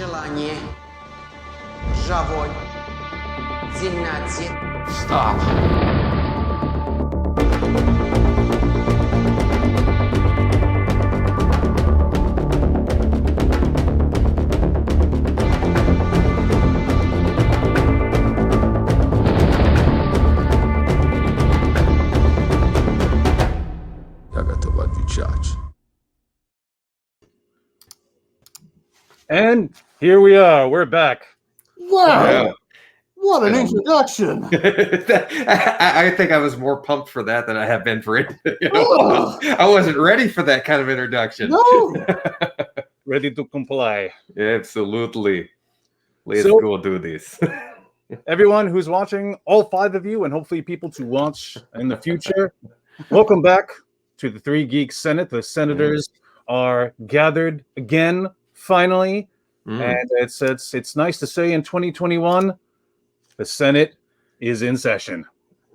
желание, живой, темноте. Stop. Я готов отвечать. And here we are. We're back. Wow. Yeah. What an introduction. I think I was more pumped for that than I have been for it. Oh. I wasn't ready for that kind of introduction. No. Ready to comply. Absolutely. Let's So- go do this. Everyone who's watching, all 5 of you, and hopefully people to watch in the future, welcome back to the Three Geek Senate. The senators are gathered again, finally. And it's nice to say in 2021, the Senate is in session.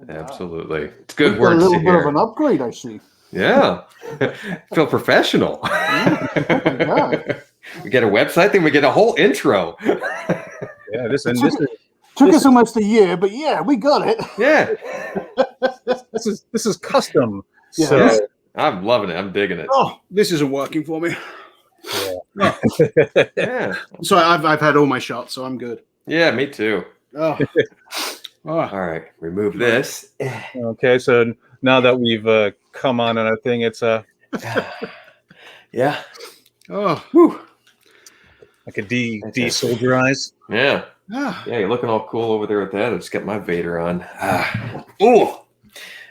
Absolutely. It's good We've got a words little to bit of hear. an upgrade, I see. Yeah. Feel professional. God. We get a website, then we get a whole intro. Yeah, this Took us almost a year, but yeah, we got it. Yeah. this is custom. Yeah. So I'm loving it. I'm digging it. Oh, this isn't working for me. Yeah. Sorry, I've had all my shots, so I'm good. Yeah, me too. Oh, oh. All right. Remove this. okay, so now that we've come on our thing, it's Yeah. Oh. Whew. like a de-soldierize. Yeah. Ah. Yeah, you're looking all cool over there with that. I just got my Vader on. Ooh. All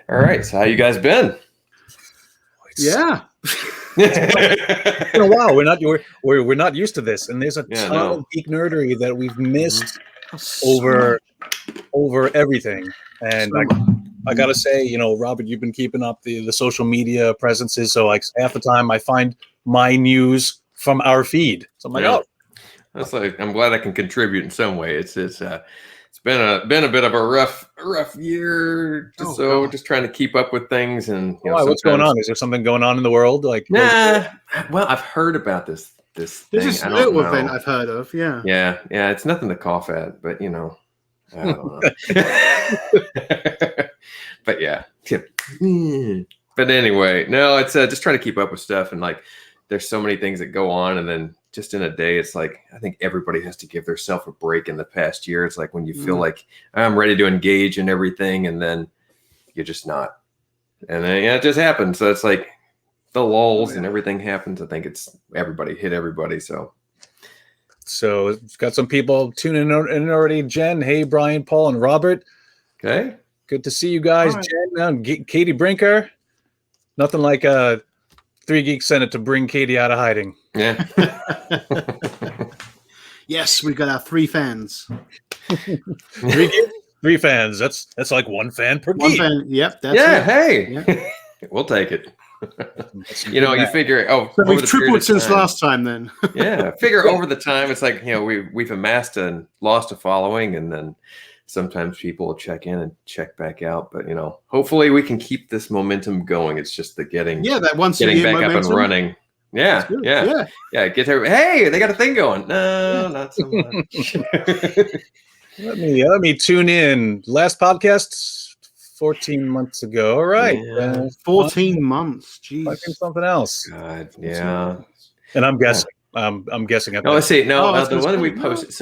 right. So how you guys been? Yeah. It's been a while. We're not used to this, and there's a Yeah, ton no. of geek nerdery that we've missed over everything. And I gotta say, Robert, you've been keeping up the social media presences. So like half the time I find my news from our feed. So I'm like, Yeah. oh, That's like I'm glad I can contribute in some way. It's been a bit of a rough year. Just trying to keep up with things and why, what's going sometimes- on? Is there something going on in the world? Like, Nah. Well, I've heard about this thing. This is I a don't little know. event I've heard of. Yeah. Yeah, it's nothing to cough at, but I don't know. But yeah. But anyway, no, it's just trying to keep up with stuff, and like there's so many things that go on, and then just in a day, it's like I think everybody has to give themselves a break in the past year. It's like when you feel like I'm ready to engage in everything, and then you're just not. And then it just happens. So it's like the lulls and everything happens. I think it's everybody hit everybody. So we've got some people tuning in already. Jen, hey, Brian, Paul, and Robert. okay. Good to see you guys. All right. Jen and Katie Brinker. Nothing like a Three Geek Senate to bring Katie out of hiding. Yeah. Yes, we've got our 3 fans. Three fans. That's like one fan per One geek. fan. Yep. That's Yeah, it. hey. We'll take it. You figure, So over we've the period tripled of since time- last time then. Yeah, figure over the time, it's like, we've amassed and lost a following, and then sometimes people will check in and check back out. But, hopefully we can keep this momentum going. It's just the getting That once a back year up and momentum. running. Yeah, That's good. yeah. Get there. Hey, they got a thing going. No, not so much. Let me tune in. Last podcast 14 months ago. All right. Yeah. 14 months. Jeez. Fucking something else. God, yeah. And I'm guessing. I'm guessing. At No, let's see. No, Oh, I was the gonna one we say, no. posted.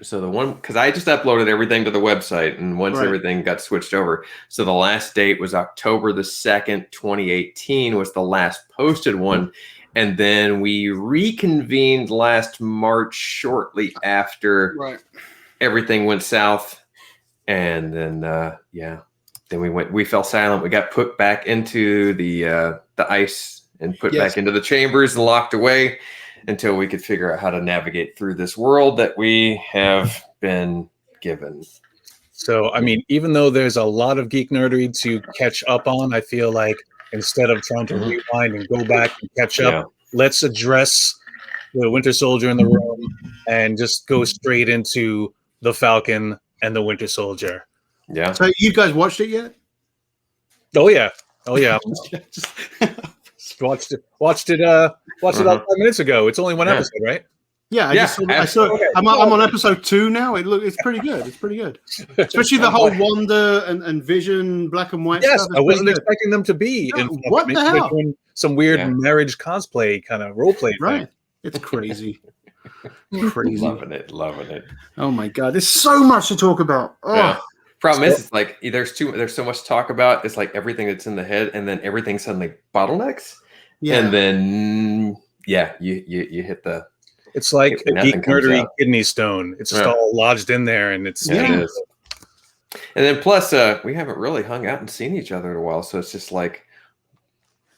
So the one, because I just uploaded everything to the website, and once Right. everything got switched over, so the last date was October the 2nd, 2018 was the last posted one, and then we reconvened last March shortly after Right. everything went south, and then then we fell silent. We got put back into the ice and put Yes. back into the chambers and locked away until we could figure out how to navigate through this world that we have been given. So, I mean, even though there's a lot of geek nerdery to catch up on, I feel like instead of trying to rewind and go back and catch up, Yeah. let's address the Winter Soldier in the room and just go straight into the Falcon and the Winter Soldier. Yeah. So you guys watched it yet? Oh yeah. Just- Watched it about 5 minutes ago. It's only one Yeah. episode, right? Yeah, Yeah, I saw absolutely. I'm on episode 2 now. It's pretty good. It's pretty good, especially the whole Wanda and Vision black and white Yes, stuff. I wasn't expecting them to be No, in. what the Maybe they're hell? doing some weird Yeah. marriage cosplay kind of role play Right? thing. It's crazy, crazy. Loving it. Oh my god, there's so much to talk about. Oh, Yeah. Problem is, it's like there's so much to talk about. It's like everything that's in the head, and then everything suddenly bottlenecks. yeah. And then you hit the. It's like a Nothing comes Geeknerdery out. kidney stone. It's just Yeah. all lodged in there, and it's Yeah, it is. And then plus, we haven't really hung out and seen each other in a while, so it's just like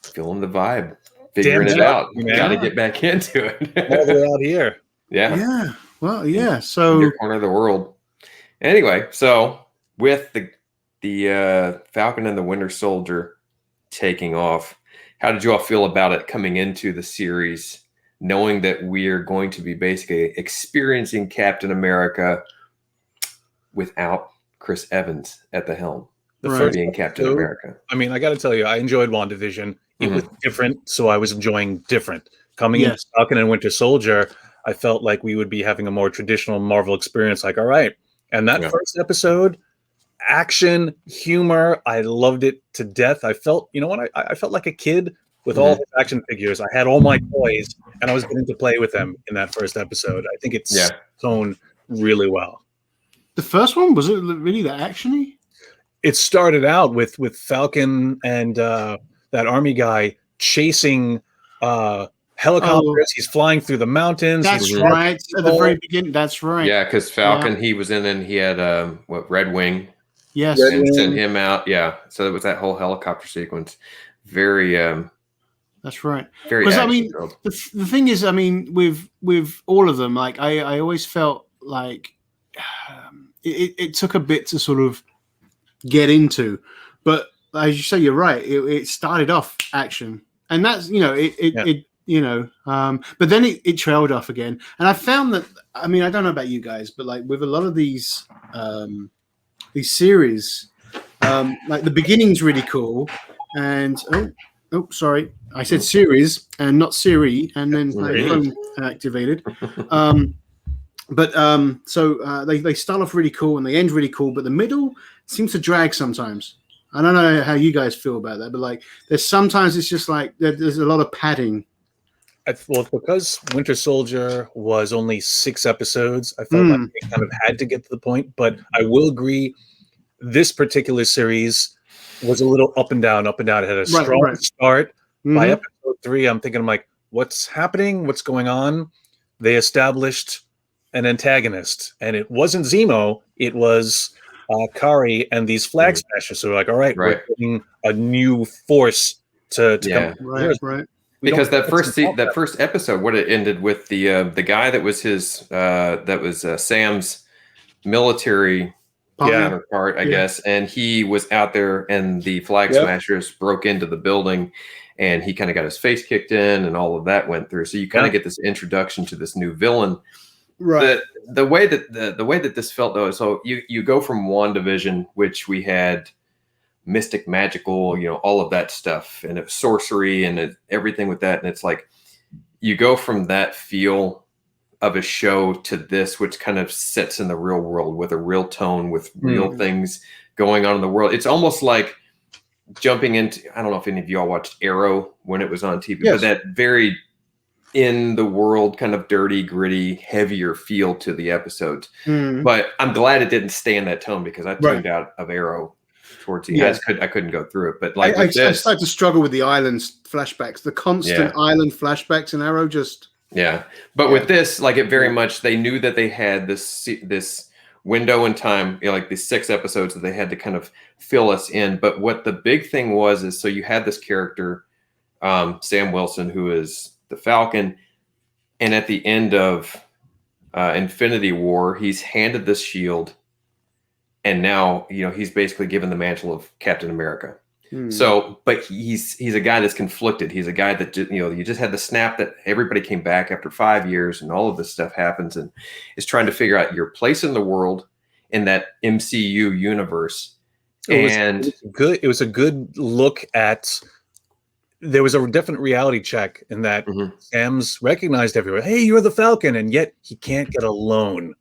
feeling the vibe, figuring it out. man. Got to get back into all the it. way out here. Yeah. Yeah. Well, yeah. So Your corner of the world. Anyway, so with the Falcon and the Winter Soldier taking off, how did you all feel about it coming into the series, knowing that we're going to be basically experiencing Captain America without Chris Evans at the helm, The Right. first being Captain episode, America? I mean, I got to tell you, I enjoyed WandaVision. It Mhm. was different, so I was enjoying different. Coming Yes. into Falcon and Winter Soldier, I felt like we would be having a more traditional Marvel experience. Like, all right, and that Yeah. first episode, action, humor, I loved it to death. I felt, you know what? I felt like a kid with all his action figures. I had all my toys, and I was getting to play with them in that first episode. I think it's shown really well. the first one, was it really that actiony? It started out with Falcon and that army guy chasing helicopters. He's flying through the mountains. That's He's right. At the very beginning. That's right. Yeah, because Falcon, he was in, and he had Red Wing, Yes. Red and Wing. sent him out. Yeah, so it was that whole helicopter sequence. Very, That's right. very. Because I mean, action-filled. the thing is, I mean, with all of them, like I always felt like it took a bit to sort of get into, but as you say, you're right. It started off action, and that's but then it trailed off again. And I found that, I mean, I don't know about you guys, but like with a lot of these series, like the beginning's really cool, and oh, sorry, I said series and not Siri, and then my phone activated. So they start off really cool and they end really cool, but the middle seems to drag sometimes. I don't know how you guys feel about that, but like there's sometimes it's just like there's a lot of padding. Well, because Winter Soldier was only 6 episodes, I felt like it kind of had to get to the point. But I will agree, this particular series was a little up and down, It had a strong start. By episode 3, I'm thinking, like, what's happening? What's going on? They established an antagonist, and it wasn't Zemo. It was Kari and these flag smashers. So we're like, all right, we're getting a new force to come. Right. Because that first episode, what it ended with the guy that was his Sam's military counterpart, I guess, and he was out there, and the flag smashers broke into the building, and he kind of got his face kicked in, and all of that went through. So you kind of get this introduction to this new villain. Right. The way that this felt, though, so you go from WandaVision, which we had mystic, magical, all of that stuff, and it's sorcery and everything with that, and it's like you go from that feel of a show to this, which kind of sits in the real world with a real tone, with real things going on in the world. It's almost like jumping into, I don't know if any of y'all watched Arrow when it was on TV, but that very in the world kind of dirty, gritty, heavier feel to the episodes. But I'm glad it didn't stay in that tone, because I tuned out of Arrow towards the end. I couldn't go through it. But like I started to struggle with the island flashbacks, the constant island flashbacks in Arrow. But with this, like, it very much, they knew that they had this window in time, like these 6 episodes that they had to kind of fill us in. But what the big thing is so you had this character, Sam Wilson, who is the Falcon, and at the end of Infinity War, he's handed this shield, and now he's basically given the mantle of Captain America. So, but he's a guy that's conflicted. He's a guy that you just had the snap that everybody came back after 5 years, and all of this stuff happens, and is trying to figure out your place in the world in that MCU universe. It was a good look at there was a definite reality check in that Mhm. Sam's recognized everywhere. Hey, you're the Falcon, and yet he can't get a loan.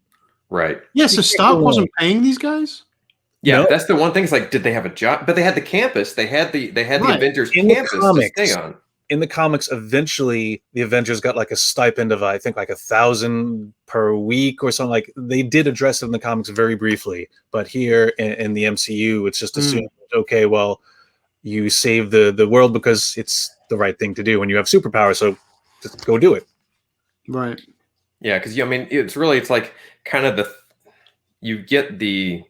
Right. Yeah, so Stark wasn't paying these guys? Yeah, No. that's the one thing. Is like, did they have a job? But they had the campus. They had the Right. Avengers In the campus to comics. stay on. In the comics, eventually the Avengers got like a stipend of I think like $1,000 per week or something. Like they did address it in the comics very briefly, but here in the MCU, it's just assumed okay, well, you save the world because it's the right thing to do when you have superpowers, so just go do it. Right. Yeah, because I mean, it's like kind of you get the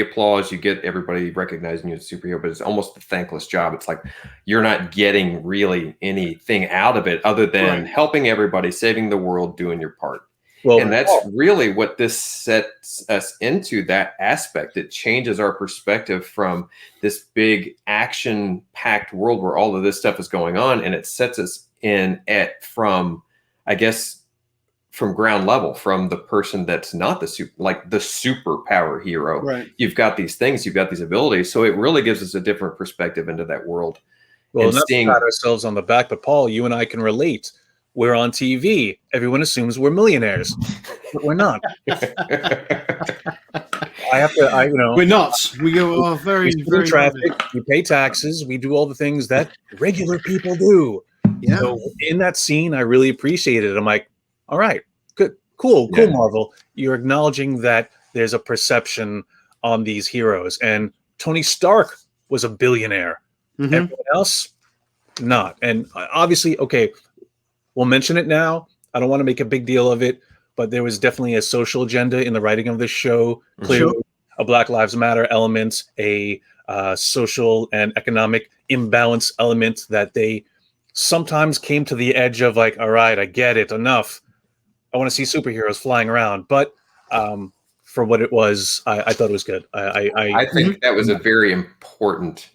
applause, you get everybody recognizing you as a superhero, but it's almost a thankless job. It's like you're not getting really anything out of it other than helping everybody, saving the world, doing your part. Well, and that's really what this sets us into, that aspect. It changes our perspective from this big action-packed world where all of this stuff is going on, and it sets us in from ground level, from the person that's not the superpower hero. Right. You've got these things, you've got these abilities, so it really gives us a different perspective into that world. Well, and not to pat ourselves on the back, but Paul, you and I can relate. We're on TV. Everyone assumes we're millionaires, but we're not. We're not. We go very traffic. We pay taxes. We do all the things that regular people do. Yeah. So in that scene, I really appreciated it. I'm like, all right, good, cool, Marvel. You're acknowledging that there's a perception on these heroes, and Tony Stark was a billionaire. Mm-hmm. Everyone else, not. And obviously, okay, we'll mention it now. I don't want to make a big deal of it, but there was definitely a social agenda in the writing of this show. Clearly, a Black Lives Matter element, a social and economic imbalance element that they sometimes came to the edge of like, all right, I get it, enough. I want to see superheroes flying around. But for what it was, I thought it was good. I think that was a very important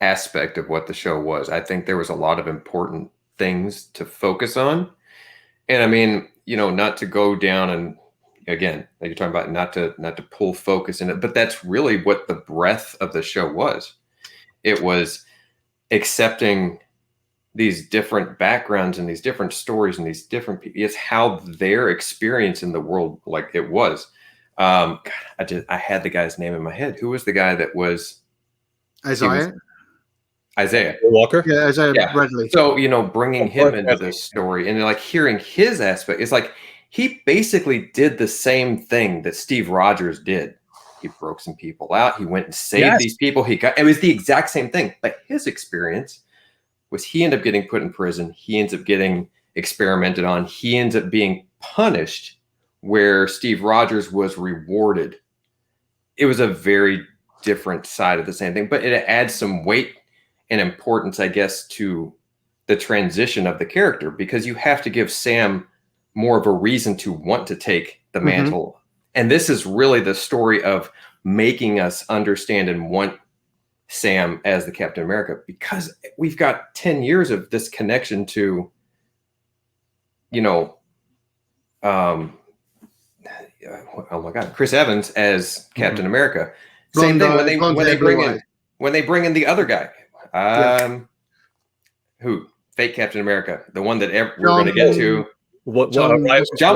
aspect of what the show was. I think there was a lot of important things to focus on. And I mean, not to go down and again, like you're talking about, not to pull focus in it, but that's really what the breadth of the show was. It was accepting these different backgrounds and these different stories and these different people. It's how their experience in the world, like it was. I had the guy's name in my head. Who was the guy that was Isaiah Walker? Yeah, Isaiah Bradley. So, bringing him into this story and like hearing his aspect, it's like he basically did the same thing that Steve Rogers did. He broke some people out. He went and saved these people. It was the exact same thing. But his experience was he ended up getting put in prison. He ends up getting experimented on. He ends up being punished where Steve Rogers was rewarded. It was a very different side of the same thing, but it adds some weight and importance, I guess, to the transition of the character, because you have to give Sam more of a reason to want to take the mantle. And this is really the story of making us understand and want Sam as the Captain America, because we've got 10 years of this connection to, oh my God, Chris Evans as Captain America. Same thing when they bring in the other guy. Who? Fake Captain America, the one that we're going to get to. John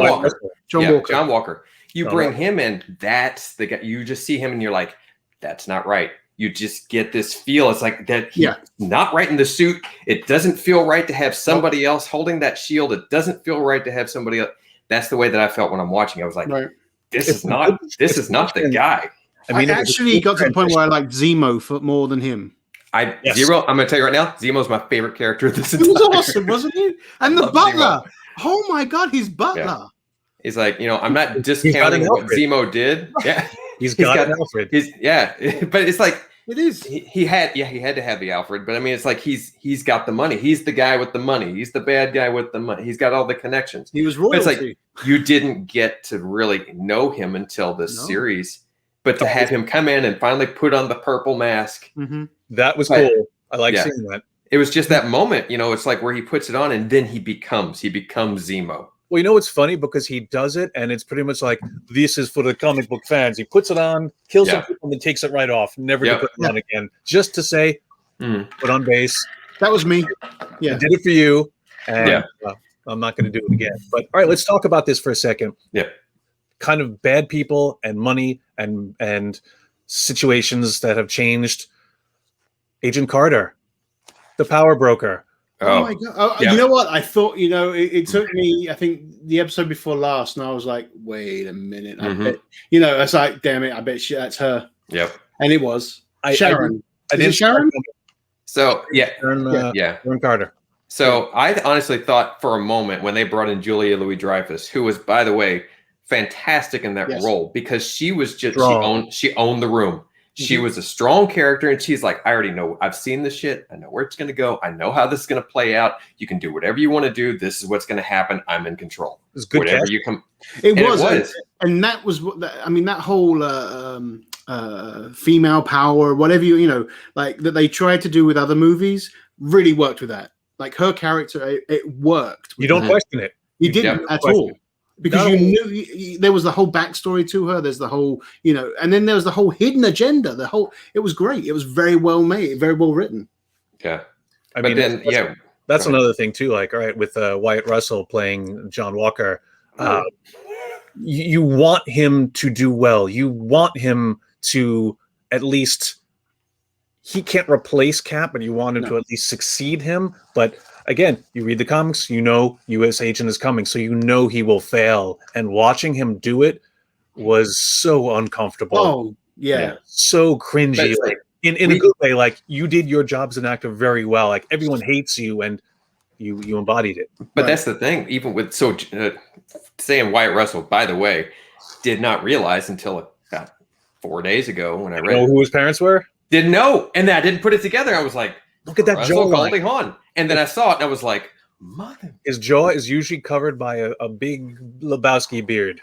Walker. John Walker. You bring him in, that's the guy. You just see him and you're like, that's not right. You just get this feel. It's like that he's not right in the suit. It doesn't feel right to have somebody else holding that shield. It doesn't feel right to have somebody else. That's the way that I felt when I'm watching. I was like, this is not the guy. I mean, I actually got to the point where I liked Zemo more than him. Zemo, I'm going to tell you right now, Zemo's my favorite character. He was awesome, wasn't he? And the butler. Zemo. Oh my God, his butler. Yeah. He's like, I'm not discounting what Zemo did. Yeah. He's got an Alfred. But it's like, it is. He had to have the Alfred, but I mean, it's like he's got the money. He's the guy with the money. He's the bad guy with the money. He's got all the connections. He was royalty. But it's like you didn't get to really know him until this series. But to have him come in and finally put on the purple mask, that was cool. I like seeing that. It was just that moment, it's like where he puts it on and then he becomes Zemo. Well, what's funny, because he does it and it's pretty much like, this is for the comic book fans. He puts it on, kills some people, and then takes it right off, never to put it on again, just to say, put on base, That was me. I Yeah. did it for you, and I'm not going to do it again. But all right, let's talk about this for a second. Yeah. Kind of bad people and money and situations that have changed. Agent Carter, the power broker. Oh my god! You know what? I thought, it took me. I think the episode before last, and I was like, "Wait a minute!" I bet, I was like, "Damn it! I bet that's her." Yep. And it was Sharon. I didn't Sharon. So Sharon Carter. So I honestly thought for a moment when they brought in Julia Louis-Dreyfus, who was, by the way, fantastic in that role, because she was just she owned the room. She was a strong character, and she's like, I already know. I've seen this shit. I know where it's going to go. I know how this is going to play out. You can do whatever you want to do. This is what's going to happen. I'm in control. It was good. Whatever you come. It was. And that was what that whole female power, whatever like that they tried to do with other movies, really worked with that. Like her character, it worked. You don't question it. You didn't at all. Because you knew there was the whole backstory to her. There's the whole, and then there was the whole hidden agenda. It was great. It was very well made, very well written. Yeah. That's another thing too. Like, all right, with Wyatt Russell playing John Walker, you want him to do well. You want him to at least, he can't replace Cap, but you want him to at least succeed him. But again, you read the comics, U.S. Agent is coming, so he will fail. And watching him do it was so uncomfortable. Oh, yeah. So cringy. Like, in a good way, like, you did your job as an actor very well. Like, everyone hates you, and you embodied it. But that's the thing. Even with, saying Wyatt Russell, by the way, did not realize until about 4 days ago when I read who his parents were? Didn't know. And I didn't put it together. I was like, look at that jawline. And then I saw it and I was like, mother. His jaw is usually covered by a big Lebowski beard.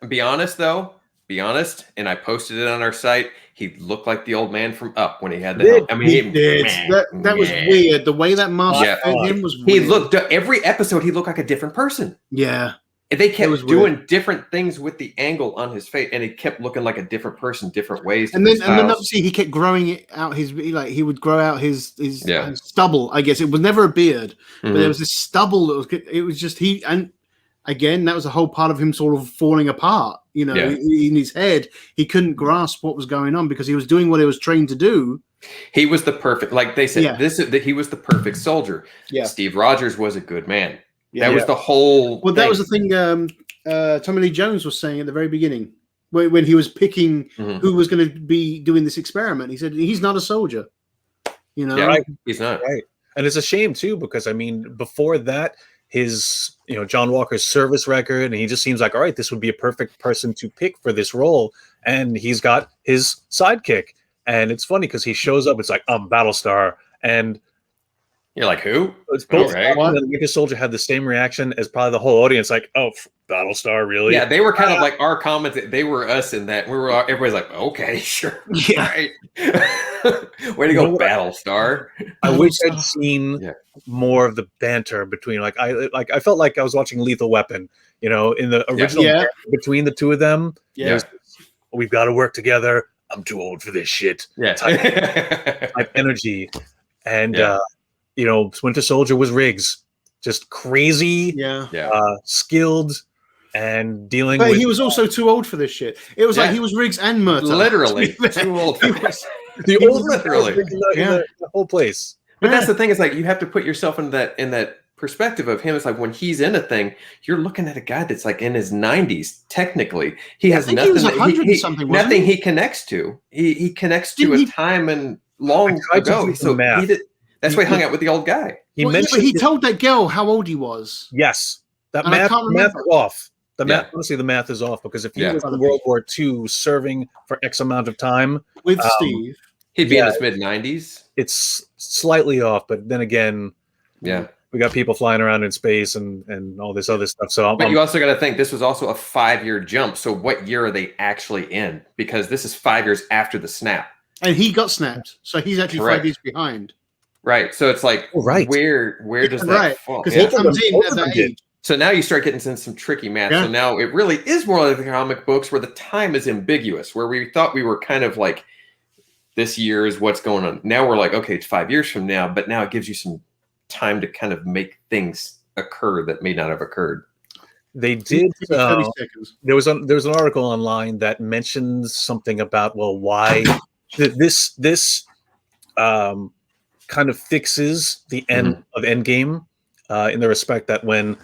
Be honest, and I posted it on our site. He looked like the old man from Up when he had the helmet. I mean, he did. That was weird. The way that mask fit him was weird. He looked, every episode, he looked like a different person. Yeah. They kept doing different things with the angle on his face, and he kept looking like a different person, different ways. And then obviously he kept growing it out. He would grow out his stubble. I guess it was never a beard, but there was this stubble that was. It was just and again that was a whole part of him sort of falling apart. In his head, he couldn't grasp what was going on because he was doing what he was trained to do. He was the perfect, like they said, he was the perfect soldier. Yeah. Steve Rogers was a good man. That was the whole. Well, that was the thing. Tommy Lee Jones was saying at the very beginning when he was picking who was going to be doing this experiment. He said he's not a soldier. He's not. Right, and it's a shame too because I mean, before that, his John Walker's service record, and he just seems like, all right, this would be a perfect person to pick for this role, and he's got his sidekick, and it's funny because he shows up. It's like Battlestar, and you're like, who? It's both. And the Winter Soldier had the same reaction as probably the whole audience, like, oh, Battlestar, really? Yeah, they were kind of like our comments. They were us in that. Everybody's like, okay, sure. Yeah. Right. Way to go, Battlestar. I wish I'd seen more of the banter between, I felt like I was watching Lethal Weapon, in the original banter between the two of them. Yeah. We've got to work together. I'm too old for this shit. Yeah. Type energy. And, Winter Soldier was Riggs, just crazy, skilled, and dealing with... he was also too old for this shit. It was like he was Riggs and Murtaugh. Literally. Too old for this. The oldest in the whole place. But that's the thing, is like, you have to put yourself in that perspective of him. It's like when he's in a thing, you're looking at a guy that's like in his 90s, technically. He has nothing, nothing he connects to. He connects to a time and long ago. So he did... That's why he hung out with the old guy. He told that girl how old he was. Yes. That math is off. Honestly, the math is off because if he was in World War II serving for X amount of time with Steve, he'd be in his mid-90s. It's slightly off, but then again, we got people flying around in space and all this other stuff. So, but you also got to think this was also a 5-year jump. So what year are they actually in? Because this is 5 years after the snap, and he got snapped, so he's actually 5 years behind. Right. So it's like, where does that fall? Because he comes in at that age. So now you start getting some tricky math. So now it really is more like the comic books where the time is ambiguous, where we thought we were kind of like this year is what's going on. Now we're like, okay, it's 5 years from now, but now it gives you some time to kind of make things occur that may not have occurred. They did. 30 seconds. There was an article online that mentions something about why this kind of fixes the end of Endgame in the respect that when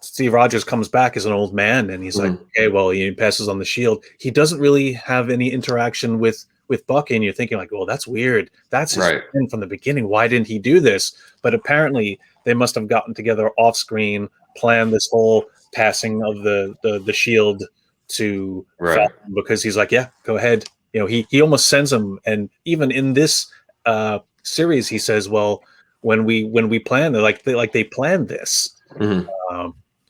Steve Rogers comes back as an old man and he's like, okay, well, he passes on the shield. He doesn't really have any interaction with Bucky, and you're thinking like, well, that's weird. That's his friend from the beginning. Why didn't he do this? But apparently they must have gotten together off screen, planned this whole passing of the shield to Falcon, because he's like, yeah, go ahead. You know, he almost sends him, and even in this series, he says, well, when we planned, they planned this.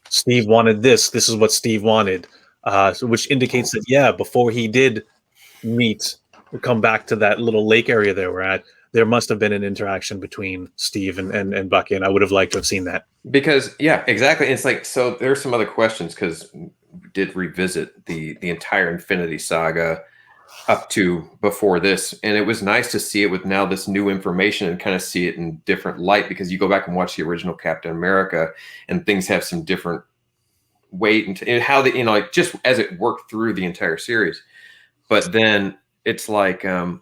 Steve wanted this. This is what Steve wanted, which indicates that before he did come back to that little lake area they were at, there must have been an interaction between Steve and Bucky, and I would have liked to have seen that. Because exactly. It's like, so there's some other questions, because we did revisit the entire Infinity Saga up to before this, and it was nice to see it with now this new information and kind of see it in different light, because you go back and watch the original Captain America and things have some different weight and how they, like, just as it worked through the entire series. But then it's like, I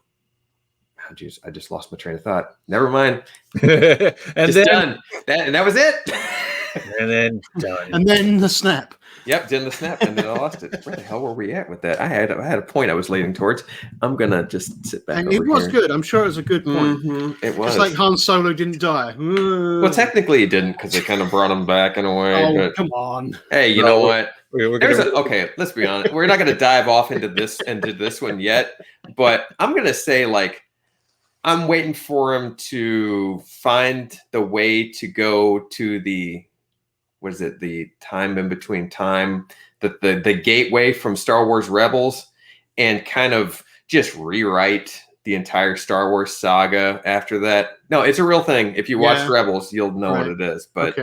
just lost my train of thought. Never mind. And then done. That was it. And then done. And then the snap. Yep, did the snap, and then I lost it. Where the hell were we at with that? I had a point I was leading towards. I'm gonna just sit back. And it was good. I'm sure it was a good point. It was. Just like Han Solo didn't die. Well, technically he didn't, because they kind of brought him back in a way. Oh, but, come on. Hey, you know what? Okay, let's be honest. We're not gonna dive off into this one yet, but I'm gonna say, like, I'm waiting for him to find the way to go to the, what is it? The time in between time, the gateway from Star Wars Rebels, and kind of just rewrite the entire Star Wars saga after that. No, it's a real thing. If you watch Rebels, you'll know what it is, but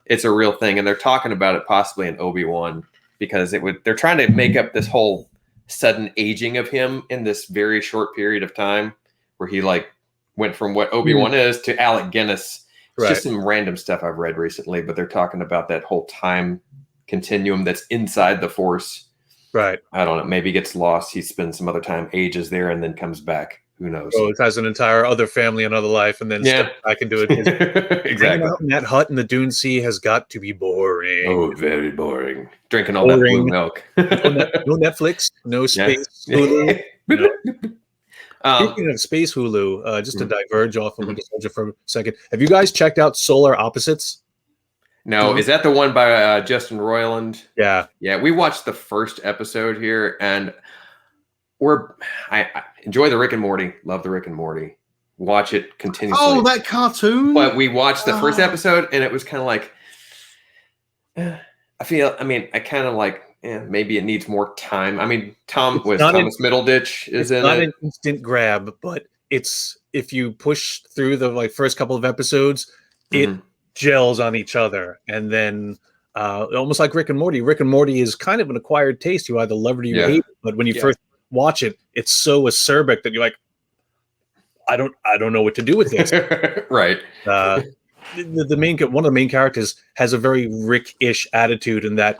it's a real thing. And they're talking about it possibly in Obi-Wan, because they're trying to make up this whole sudden aging of him in this very short period of time, where he like went from what Obi-Wan is to Alec Guinness. It's just some random stuff I've read recently, but they're talking about that whole time continuum that's inside the Force. Right. I don't know. Maybe he gets lost. He spends some other time, ages there, and then comes back. Who knows? Oh, it has an entire other family, another life, and then steps back into it. Exactly. Out in that hut in the Dune Sea has got to be boring. Oh, very boring. Drinking all that blue milk. No Netflix, no space. Hulu. Speaking of space Hulu, just to diverge off of Winter Soldier for a second, have you guys checked out Solar Opposites? No, is that the one by Justin Roiland? Yeah, we watched the first episode here, and I enjoy the Rick and Morty. Love the Rick and Morty. Watch it continuously. Oh, that cartoon! But we watched the first episode, and it was kind of like, I kind of like. Maybe it needs more time. I mean, Thomas Middleditch is in it. It's not an instant grab, but it's, if you push through the first couple of episodes, it gels on each other, and then almost like Rick and Morty. Rick and Morty is kind of an acquired taste. You either love it or you hate it. But when you first watch it, it's so acerbic that you're like, I don't know what to do with this. Right. One of the main characters has a very Rick-ish attitude in that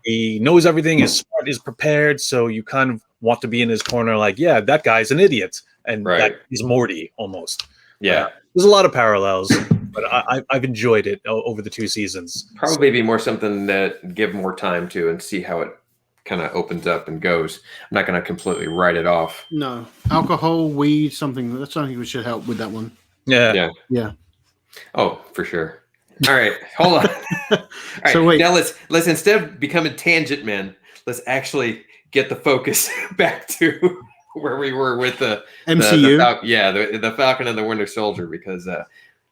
he knows everything, is smart, is prepared, so you kind of want to be in his corner, like, yeah, that guy's an idiot, and that is Morty almost. There's a lot of parallels, but I've enjoyed it over the 2 seasons. Probably be more something that give more time to and see how it kind of opens up and goes. I'm not going to completely write it off. No, alcohol, weed, something. That's something we should help with that one. Yeah. Oh, for sure. All right, hold on. All right, so wait. Now let's instead of becoming tangent men, let's actually get the focus back to where we were with the MCU. The Falcon and the Winter Soldier, because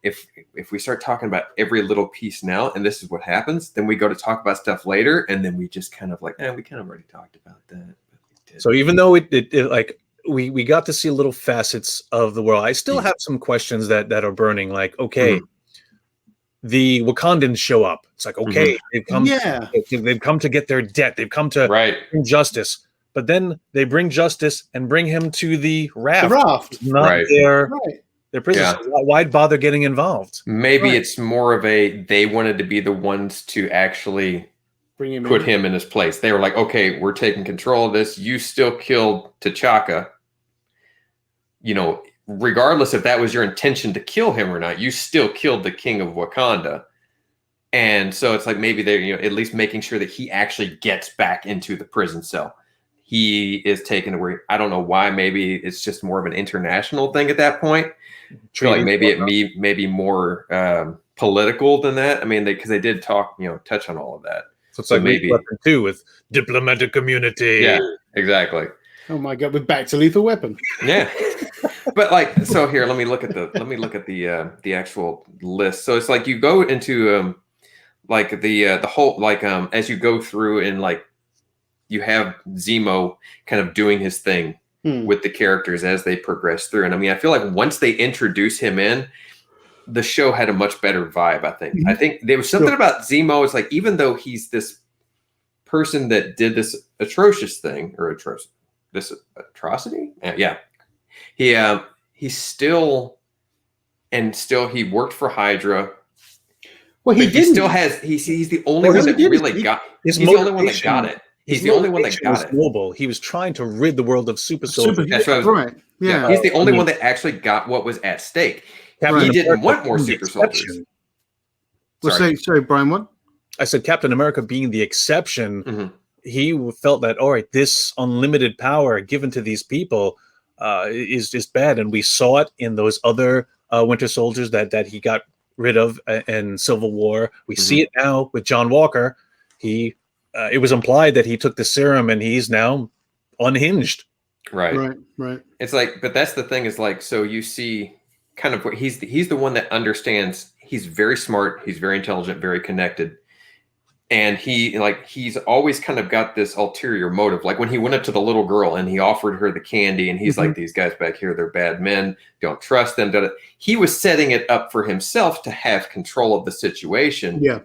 if we start talking about every little piece now, and this is what happens, then we go to talk about stuff later, and then we just kind of like, we kind of already talked about that. So even though it like. We got to see little facets of the world. I still have some questions that are burning. Like, okay, the Wakandans show up. It's like, okay, they've come to get their debt. They've come to bring justice. but then they bring justice and bring him to the raft. The raft. Not their prison. Yeah. So why bother getting involved? Maybe it's more of they wanted to be the ones to actually put him in his place. They were like, okay, we're taking control of this. You still killed T'Chaka. You know, regardless if that was your intention to kill him or not, you still killed the king of Wakanda. And so it's like maybe they're, at least making sure that he actually gets back into the prison cell. He is taken away. I don't know why. Maybe it's just more of an international thing at that point. Like maybe it may be more political than that. I mean, because they did talk, touch on all of that. So it's like maybe Weapon 2 with diplomatic community. Yeah, exactly. Oh my God, we're back to Lethal Weapon. Yeah, but so here, let me look at the actual list. So it's like you go into like the whole as you go through and like you have Zemo kind of doing his thing with the characters as they progress through. And I mean, I feel like once they introduce him in, the show had a much better vibe, I think. I think there was something about Zemo. It's like, even though he's this person that did this atrocious thing, or this atrocity. Yeah. He still worked for Hydra. Well, he still has, he's the only one that really got, he's the only one that got it. He's the only one that got it. Noble. He was trying to rid the world of super soldiers. Right. Yeah. He's the only one that actually got what was at stake. He didn't want more super soldiers. Sorry, Brian, what? I said Captain America being the exception, he felt that, all right, this unlimited power given to these people is just bad. And we saw it in those other Winter Soldiers that he got rid of in Civil War. We see it now with John Walker. It was implied that he took the serum and he's now unhinged. Right. Right. It's like, but that's the thing is like, so you see kind of what he's the one that understands. He's very smart. He's very intelligent, very connected. And he's always kind of got this ulterior motive. Like when he went up to the little girl and he offered her the candy and he's like, these guys back here, they're bad men. Don't trust them. He was setting it up for himself to have control of the situation. Yeah.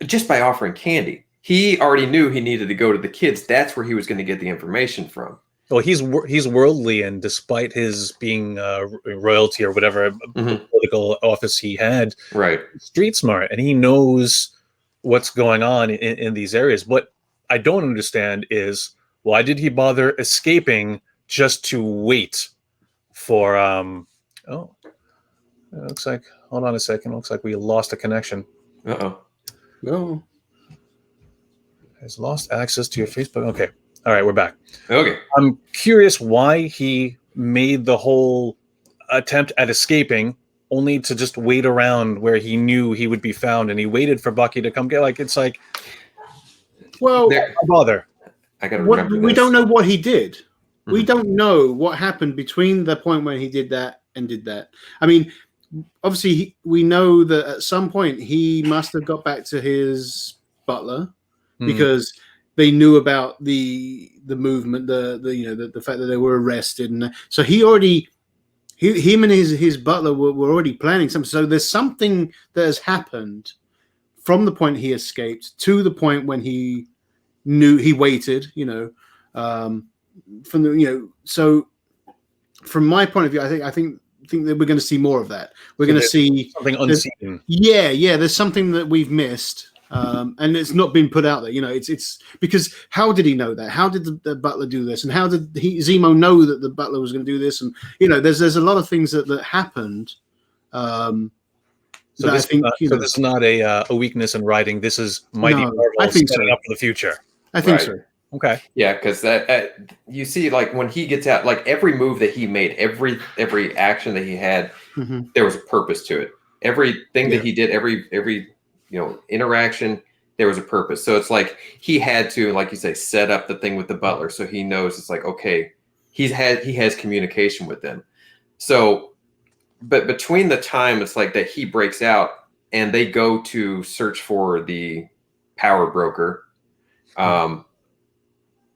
Just by offering candy. He already knew he needed to go to the kids. That's where he was going to get the information from. Well, he's worldly, and despite his being royalty or whatever political office he had, street smart, and he knows what's going on in these areas. What I don't understand is, why did he bother escaping just to wait for? It looks like. Hold on a second. Looks like we lost a connection. No. Has lost access to your Facebook. Okay. All right, we're back. Okay. I'm curious why he made the whole attempt at escaping only to just wait around where he knew he would be found, and he waited for Bucky to come get. Like, it's like, well, why bother? I gotta remember. We don't know what he did. We don't know what happened between the point when he did that and did that. I mean, obviously, we know that at some point he must have got back to his butler because they knew about the movement, the fact that they were arrested, and so him and his butler were already planning something. So there's something that has happened from the point he escaped to the point when he knew he waited. So from my point of view, I think that we're going to see more of that. We're going to see something unseen. Yeah. There's something that we've missed. And it's not been put out there, it's because how did he know that? How did the butler do this? And how did Zemo know that the butler was going to do this? And there's a lot of things that happened. So this is not a weakness in writing. This is Mighty Marvel setting up for the future. I think so. Okay. Yeah, because that you see, like when he gets out, like every move that he made, every action that he had, there was a purpose to it. Everything that he did, every interaction, there was a purpose. So it's like he had to, like you say, set up the thing with the butler, so he knows it's like, okay, he has communication with them. So, but between the time it's like that he breaks out and they go to search for the power broker,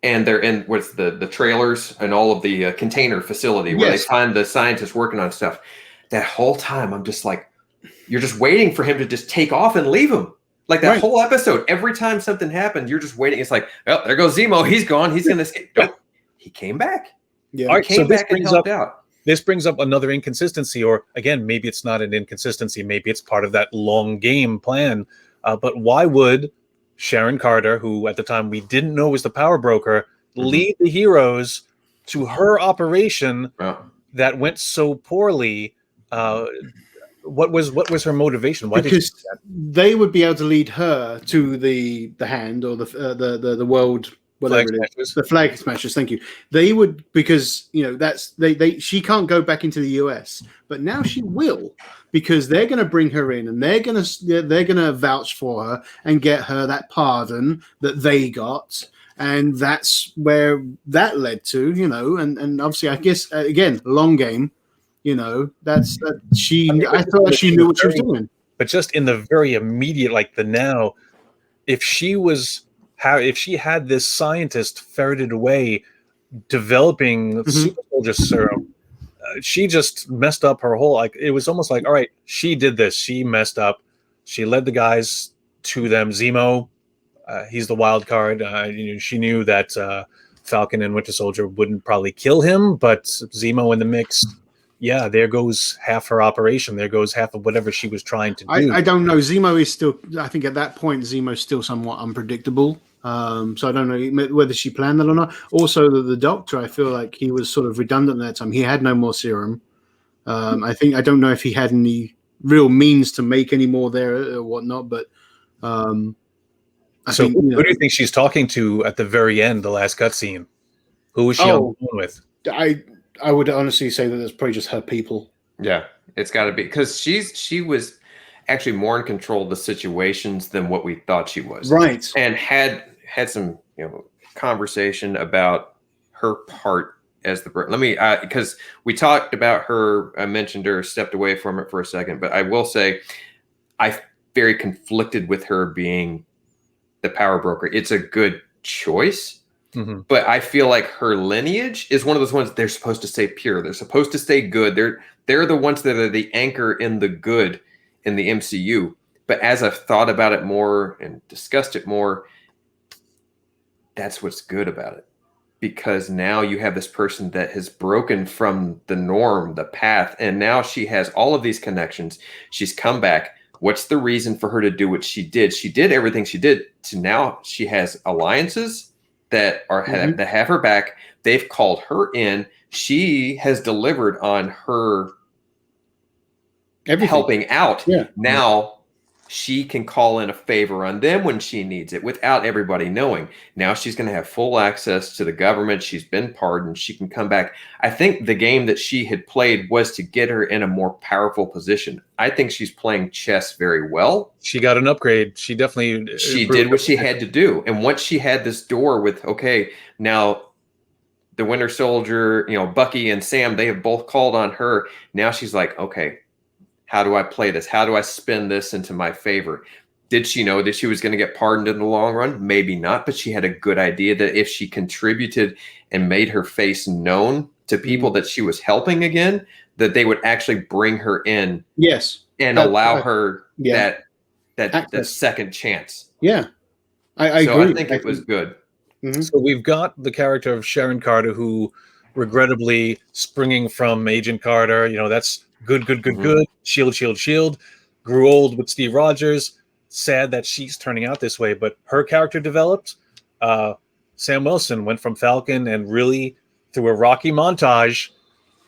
and they're in what's the trailers and all of the container facility where they find the scientists working on stuff. That whole time I'm just like, you're just waiting for him to just take off and leave him. Like that whole episode, every time something happened, you're just waiting. It's like, oh, there goes Zemo. He's gone. He's going to escape. Nope. He came back. Yeah. All right, he came back and helped out. This brings up another inconsistency, or again, maybe it's not an inconsistency. Maybe it's part of that long game plan. But why would Sharon Carter, who at the time we didn't know was the power broker, lead the heroes to her operation that went so poorly? What was her motivation? Why because did she do that? They would be able to lead her to the hand or the world, whatever it is, the flag smashers. Thank you. They would, because that's they she can't go back into the US, but now she will, because they're going to bring her in and they're going to vouch for her and get her that pardon that they got. And that's where that led to, and obviously, I guess, again, long game, I thought she knew what she was doing. But just in the very immediate, like the now, if she had this scientist ferreted away developing super soldier serum, she just messed up her whole, like, it was almost like, all right, she did this. She messed up. She led the guys to them. Zemo, he's the wild card. She knew that Falcon and Winter Soldier wouldn't probably kill him, but Zemo in the mix, yeah, there goes half her operation. There goes half of whatever she was trying to do. I don't know. Zemo is still, I think at that point, Zemo's still somewhat unpredictable. So I don't know whether she planned that or not. Also, the Doctor, I feel like he was sort of redundant at that time. He had no more serum. I don't know if he had any real means to make any more there or whatnot, but who do you think she's talking to at the very end, the last cutscene? Who was she on the phone with? I would honestly say that it's probably just her people. Yeah, it's got to be, because she was actually more in control of the situations than what we thought she was. Right. And had some conversation about her part as the because we talked about her. I mentioned her, stepped away from it for a second, but I will say I very conflicted with her being the power broker. It's a good choice. But I feel like her lineage is one of those ones they're supposed to stay pure. They're supposed to stay good. They're the ones that are the anchor in the good in the MCU. But as I've thought about it more and discussed it more, that's what's good about it. Because now you have this person that has broken from the norm, the path, and now she has all of these connections. She's come back. What's the reason for her to do what she did? She did everything she did. So now she has alliances that that have her back. They've called her in. She has delivered on her helping out. Yeah. Now she can call in a favor on them when she needs it without everybody knowing. Now she's going to have full access to the government. She's been pardoned. She can come back. I think the game that she had played was to get her in a more powerful position. I think she's playing chess very well. She got an upgrade. She definitely... She did what she had to do. And once she had this door with, okay, now the Winter Soldier, Bucky and Sam, they have both called on her. Now she's like, okay, how do I play this? How do I spin this into my favor? Did she know that she was going to get pardoned in the long run? Maybe not, but she had a good idea that if she contributed and made her face known to people that she was helping again, that they would actually bring her in. Yes. And allow her that second chance. Yeah. I agree. I think it was good. So we've got the character of Sharon Carter, who regrettably springing from Agent Carter, that's good. Shield. Grew old with Steve Rogers. Sad that she's turning out this way, but her character developed. Sam Wilson went from Falcon and really, through a rocky montage,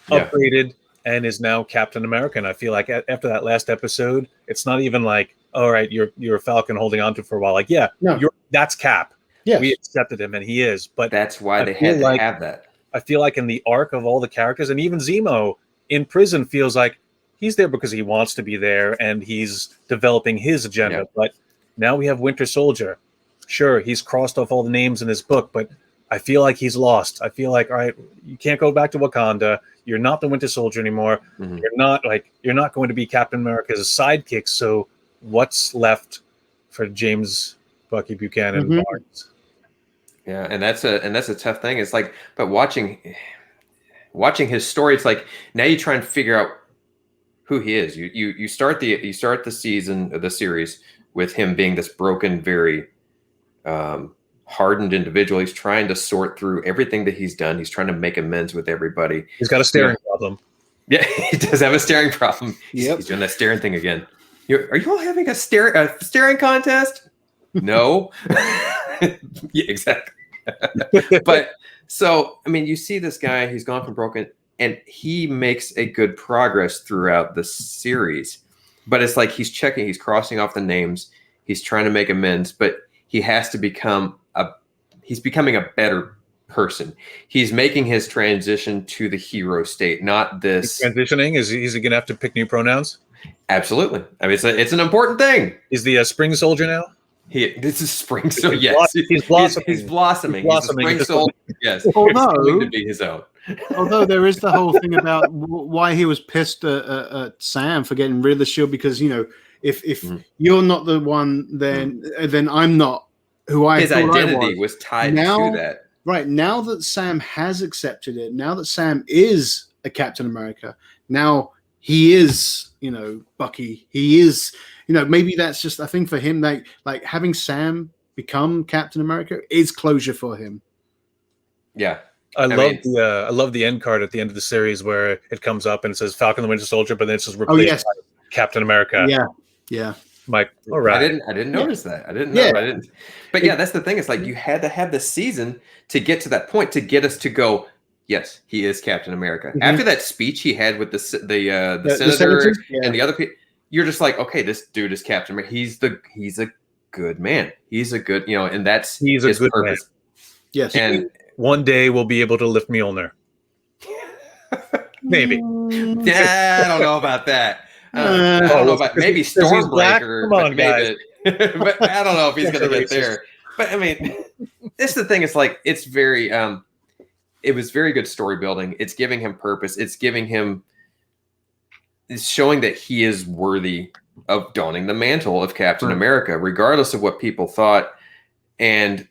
upgraded and is now Captain America. And I feel like after that last episode, it's not even like, all right, you're a Falcon holding on to for a while. Like, that's Cap. Yes. We accepted him, and he is. But that's why they had to have that. I feel like in the arc of all the characters, and even Zemo in prison feels like he's there because he wants to be there and he's developing his agenda. Yeah. But now we have Winter Soldier. Sure, he's crossed off all the names in his book, but I feel like he's lost. I feel like, all right, you can't go back to Wakanda. You're not the Winter Soldier anymore. You're not going to be Captain America's sidekick. So what's left for James Bucky Buchanan Barnes? Yeah, and that's a tough thing. It's like, but watching his story, it's like now you try and figure out who he is. You start the season, the series, with him being this broken, very hardened individual. He's trying to sort through everything that he's done. He's trying to make amends with everybody. He's got a staring problem. Yeah, he does have a staring problem. Yep. He's doing that staring thing again. Are you all having a staring contest? No. Yeah, exactly. But so, I mean, you see this guy, he's gone from broken, and he makes a good progress throughout the series. But it's like he's crossing off the names. He's trying to make amends, but he has to he's becoming a better person. He's making his transition to the hero state, not this. He's transitioning? Is he going to have to pick new pronouns? Absolutely. I mean, it's an important thing. Is the spring soldier now? This is spring soldier. Yes, he's blossoming. He's blossoming. He's a spring soldier. Yes, Although, he's coming to be his own. Although there is the whole thing about why he was pissed at Sam for getting rid of the shield, because if you're not the one, then I'm not who I. His identity was tied to that. Right, now that Sam has accepted it, now that Sam is a Captain America, now he is, Bucky. He is, maybe that's just a thing for him. Like having Sam become Captain America is closure for him. Yeah. I love the end card at the end of the series where it comes up and it says Falcon and the Winter Soldier, but then it says replaced by Captain America. Yeah. Mike, all right. I didn't notice that. I didn't know. I didn't. But yeah, that's the thing. It's like you had to have the season to get to that point to get us to go. Yes, he is Captain America. Mm-hmm. After that speech he had with the senator and the other people, you're just like, okay, this dude is Captain America. He's a good man. He's a good, and he's his good purpose. Man. Yes, and one day we'll be able to lift Mjolnir. Maybe. Yeah, I don't know about that. I don't know about maybe Stormbreaker. Come on, guys. But I don't know if he's going to get there. But I mean, this is the thing. It's like it's very. It was very good story building. It's giving him purpose. It's showing that he is worthy of donning the mantle of Captain America, regardless of what people thought. And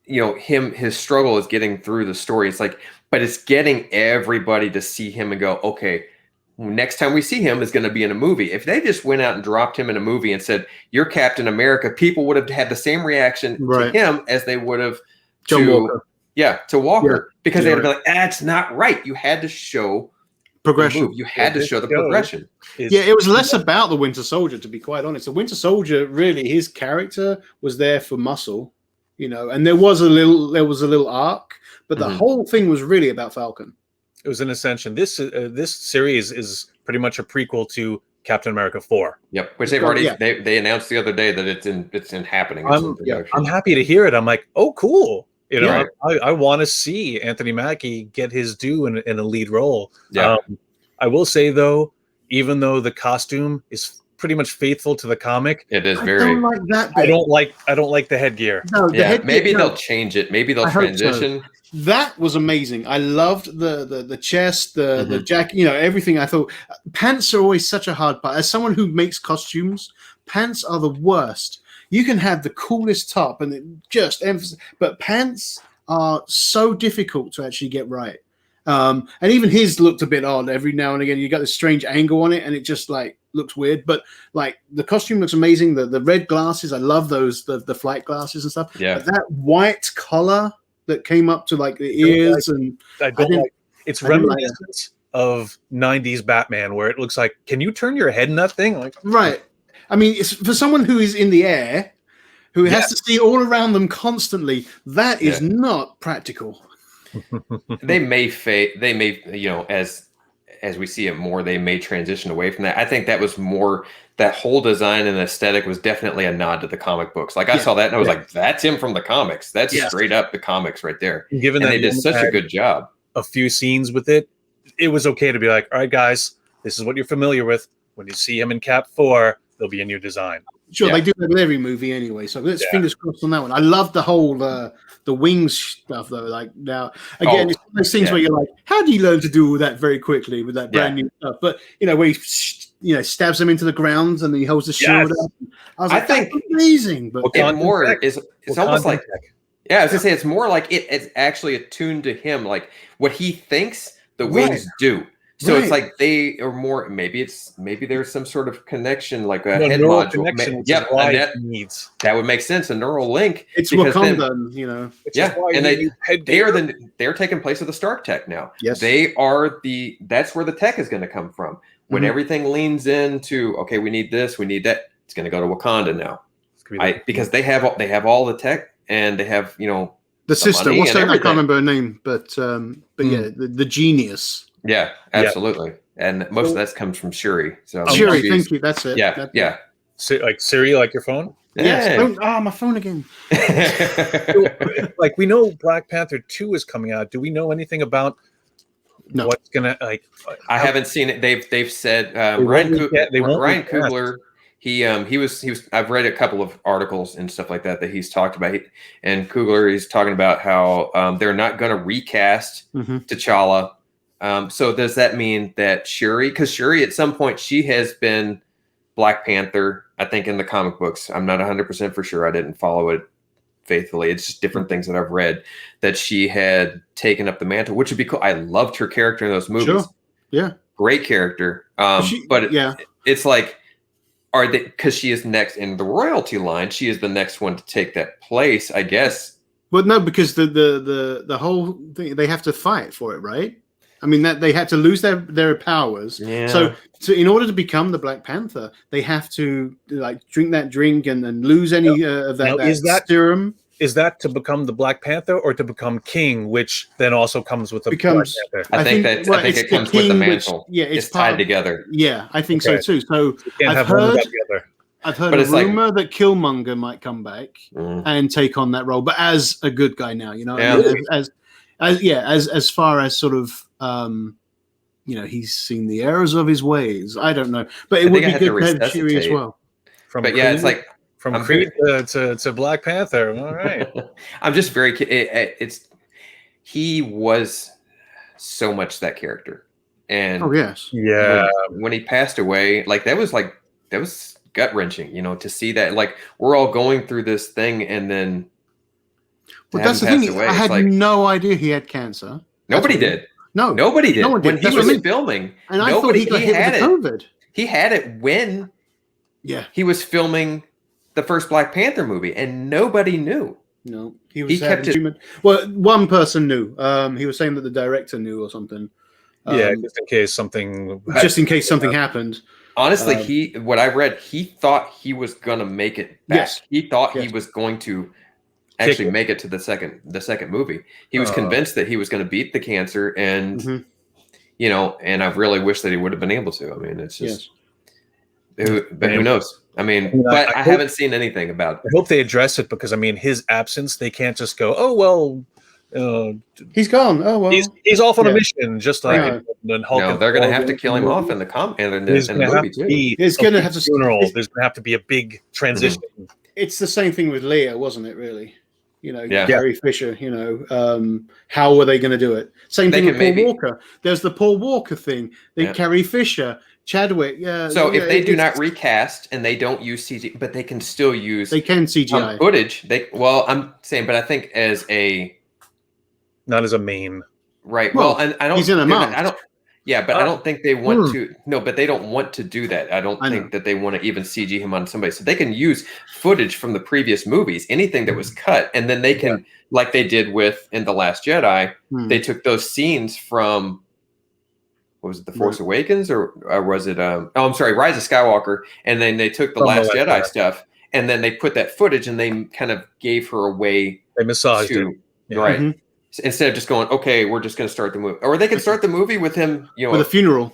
his struggle is getting through the story. It's like, but it's getting everybody to see him and go, okay, next time we see him is going to be in a movie. If they just went out and dropped him in a movie and said, you're Captain America, people would have had the same reaction to him as they would have to Walker. Yeah, to Walker. Because they would have been like, that's not right. You had to show progression. You had to show the progression. It was less about the Winter Soldier, to be quite honest. The Winter Soldier, really, his character was there for muscle, and there was a little arc, but the whole thing was really about Falcon. It was an ascension. This series is pretty much a prequel to Captain America 4. Yep, which they've already they announced the other day that it's in happening. I'm happy to hear it. I'm like, oh, cool. I want to see Anthony Mackie get his due in a lead role. Yeah. I will say though, even though the costume is pretty much faithful to the comic, it is very. I don't like that bit. I don't like the headgear. No, maybe they'll change it. Maybe they'll transition. So. That was amazing. I loved the chest, the jacket, everything. I thought pants are always such a hard part. As someone who makes costumes, pants are the worst. You can have the coolest top and it just emphasis, but pants are so difficult to actually get right. And even his looked a bit odd every now and again. You got this strange angle on it, and it just looks weird. But the costume looks amazing. The red glasses, I love those. The flight glasses and stuff. Yeah, but that white collar that came up to the ears it's reminiscent of 90s Batman, where it looks like, can you turn your head in that thing? Right. I mean, it's for someone who is in the air, who has to see all around them constantly. That is not practical. They may as we see it more, they may transition away from that. I think that was more, that whole design and aesthetic was definitely a nod to the comic books. I saw that and I was like, that's him from the comics. That's straight up the comics right there. Given that they did such a good job. A few scenes with it, it was okay to be like, all right, guys, this is what you're familiar with. When you see him in Cap 4, there'll be a new design. Sure, they do that with every movie anyway. So let's fingers crossed on that one. I love the whole the wings stuff though. Now again, it's one of those things where you're like, how do you learn to do all that very quickly with that brand new stuff? But where he stabs them into the ground and then he holds the shield up. I was like, that's amazing. But it's almost like I was gonna say it's more like it's actually attuned to him, like what he thinks the wings do. So it's like they are more. Maybe there's some sort of connection, like a head neural module. connection. Yep, why he needs. That would make sense. A neural link. It's Wakanda, you know. And they're taking place of the Stark tech now. Yes, they are that's where the tech is going to come from. When everything leans into, okay, we need this, we need that, it's going to go to Wakanda now, because they have all the tech, and they have the sister. What's her name? I can't remember her name, but yeah, the genius. Yeah, absolutely. And most of that comes from Shuri. So Shuri, thank you. That's it. Yeah, yeah. Like Siri, like your phone. Yes. My phone again. Like, we know Black Panther 2 is coming out. Do we know anything about what's gonna like? I haven't seen it. They've said Ryan Coogler. He was. I've read a couple of articles and stuff like that he's talked about. And Coogler is talking about how they're not going to recast T'Challa. So does that mean that Shuri? Because Shuri, at some point, she has been Black Panther, I think, in the comic books. I'm not 100% for sure. I didn't follow it faithfully. It's just different things that I've read, that she had taken up the mantle, which would be cool. I loved her character in those movies. Sure. Yeah. Great character. It's like, are they, because she is next in the royalty line, she is the next one to take that place, I guess. But no, because the whole thing, they have to fight for it, right? I mean, that they had to lose their powers. Yeah. So in order to become the Black Panther, they have to drink that drink and lose any of that. Now, is that serum? Is that to become the Black Panther, or to become king, which then also comes with the Black Panther? I think it comes with the mantle. It's tied together. Yeah, I think so too. So I've heard a rumor that Killmonger might come back and take on that role, but as a good guy now, as far as sort of he's seen the errors of his ways. I don't know, but it would be good to have Shuri as well. It's like from Creed to Black Panther. All right. I'm just very. He was so much that character, and when he passed away, that was gut wrenching. To see that, we're all going through this thing, and then. But that's the thing. I had no idea he had cancer. Nobody did. No, nobody did. No one did. When he was filming, and I thought he got hit with COVID. He had it when he was filming the first Black Panther movie, and nobody knew. No, he kept it. Well, one person knew. He was saying that the director knew or something. Just in case something happened. Honestly, what I read, he thought he was going to make it back. Yes. He thought he was going to actually make it to the second movie. He was convinced that he was going to beat the cancer, and and I really wish that he would have been able to. I mean, it's just, but who knows? I mean, I haven't seen anything about it. I hope they address it, because I mean, his absence, they can't just go, oh well, he's gone. Oh well, he's off on a mission, just like in Hulk. No, they're going to have to kill him off in the movie too. It's going to have to funeral. There's going to have to be a big transition. It's the same thing with Leia, wasn't it? Really. Carrie Fisher, how were they going to do it? Same thing with Paul Walker. There's the Paul Walker thing. Carrie Fisher, Chadwick. So if they do not recast and they don't use CGI, but they can still use CGI footage. I'm saying, but I think not as a main. Right. Well, and I don't. He's in a mask. I don't. Yeah, but I don't think they want to. No, but they don't want to do that. I don't think that they want to even CG him on somebody. So they can use footage from the previous movies, anything that was cut, and then they can, like they did with in The Last Jedi, they took those scenes from, what was it, The Force Awakens, or was it? I'm sorry, Rise of Skywalker, and then they took the Last Jedi stuff, and then they put that footage, and they kind of gave her a way. They massaged it, right? Mm-hmm. Instead of just going, okay, we're just going to start the movie, or they can start the movie with him, with a funeral,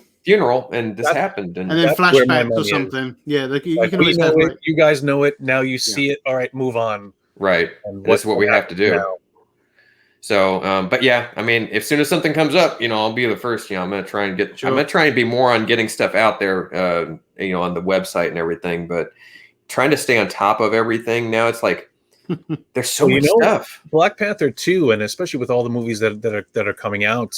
and this happened, and then flashback or something. Yeah, you can always know it. You guys know it now. You see it. All right, move on. Right, that's what we have to do. Now. So, but yeah, I mean, as soon as something comes up, I'll be the first. I'm going to try and get. I'm going to try and be more on getting stuff out there, on the website and everything. But trying to stay on top of everything now, it's like. There's so much stuff. Black Panther 2, and especially with all the movies that are coming out,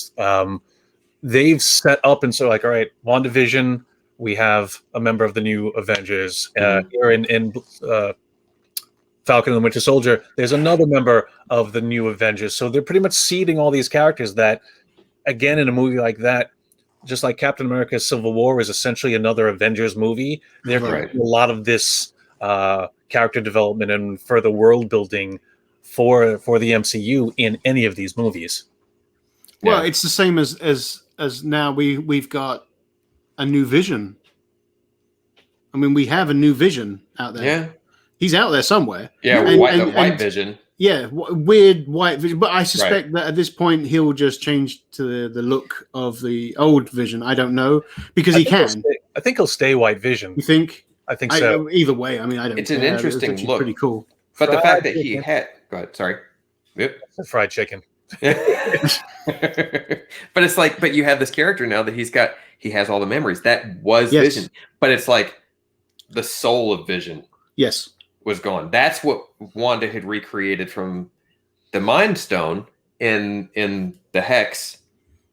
they've set up, and so all right, WandaVision, we have a member of the new Avengers. Here in Falcon and the Winter Soldier, there's another member of the new Avengers. So they're pretty much seeding all these characters that, again, in a movie like that, just like Captain America: Civil War is essentially another Avengers movie, there's a lot of this character development and further world building for the MCU in any of these movies. Well, it's the same as now we've got a new Vision. I mean, we have a new Vision out there. Yeah, he's out there somewhere. Yeah, white Vision. Yeah, weird white Vision. But I suspect that at this point he'll just change to the look of the old Vision. I don't know because he can. I think he'll stay white Vision. You think? I think so. Either way, I mean, I don't. It's an interesting look. Pretty cool. But the fact that he had. Go ahead. Sorry. Yep. Fried chicken. But it's like, but you have this character now that he has all the memories. That was Vision. But it's like the soul of Vision. Yes. Was gone. That's what Wanda had recreated from the Mind Stone in the Hex.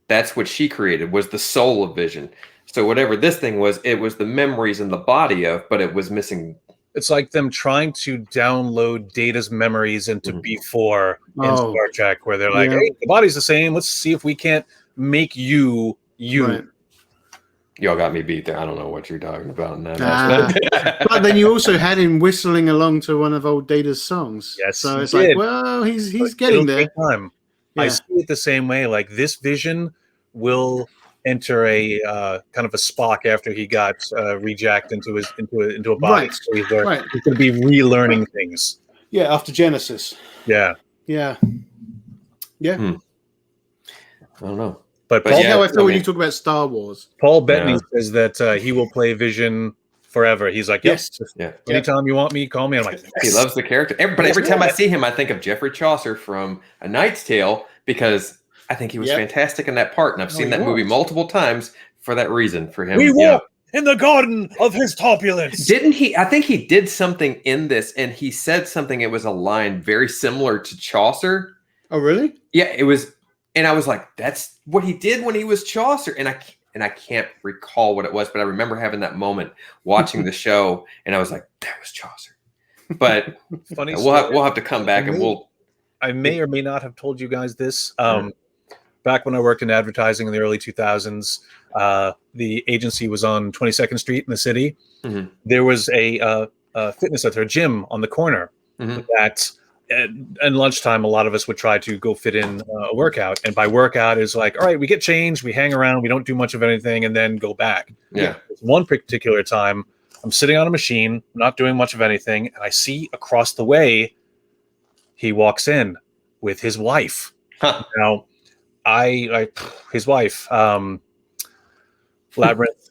That's what she created, was the soul of Vision. So whatever this thing was, it was the memories and the body of, but it was missing. It's like them trying to download Data's memories into B4 in Star Trek, where they're like, hey, the body's the same. Let's see if we can't make you. Right. Y'all got me beat there. I don't know what you're talking about in that. But then you also had him whistling along to one of old Data's songs. Yes. So it's like, well, he's getting there. Time. Yeah. I see it the same way. Like this Vision will enter a kind of a Spock after he got rejacked into a body. Right. So he's going to be relearning things. Yeah, after Genesis. Yeah. Yeah. Yeah. I don't know. But Paul, how I feel when you talk about Star Wars. Paul Bettany says that he will play Vision forever. He's like, yes. Anytime you want me, call me. I'm like, he loves the character. But every time I see him, I think of Geoffrey Chaucer from A Knight's Tale because I think he was fantastic in that part, and I've seen that movie multiple times for that reason. For him, we walk in the garden of his opulence. Didn't he? I think he did something in this, and he said something. It was a line very similar to Chaucer. Oh, really? Yeah, it was. And I was like, that's what he did when he was Chaucer. And I can't recall what it was, but I remember having that moment watching the show, and I was like, that was Chaucer. But funny, we'll have to come back and I may or may not have told you guys this. Back when I worked in advertising in the early 2000s, the agency was on 22nd Street in the city. Mm-hmm. There was a fitness center, a gym on the corner that. And lunchtime, a lot of us would try to go fit in a workout. And by workout is like, all right, we get changed, we hang around, we don't do much of anything, and then go back. Yeah. One particular time, I'm sitting on a machine, not doing much of anything, and I see across the way, he walks in with his wife. Huh. Now, his wife, Labyrinth,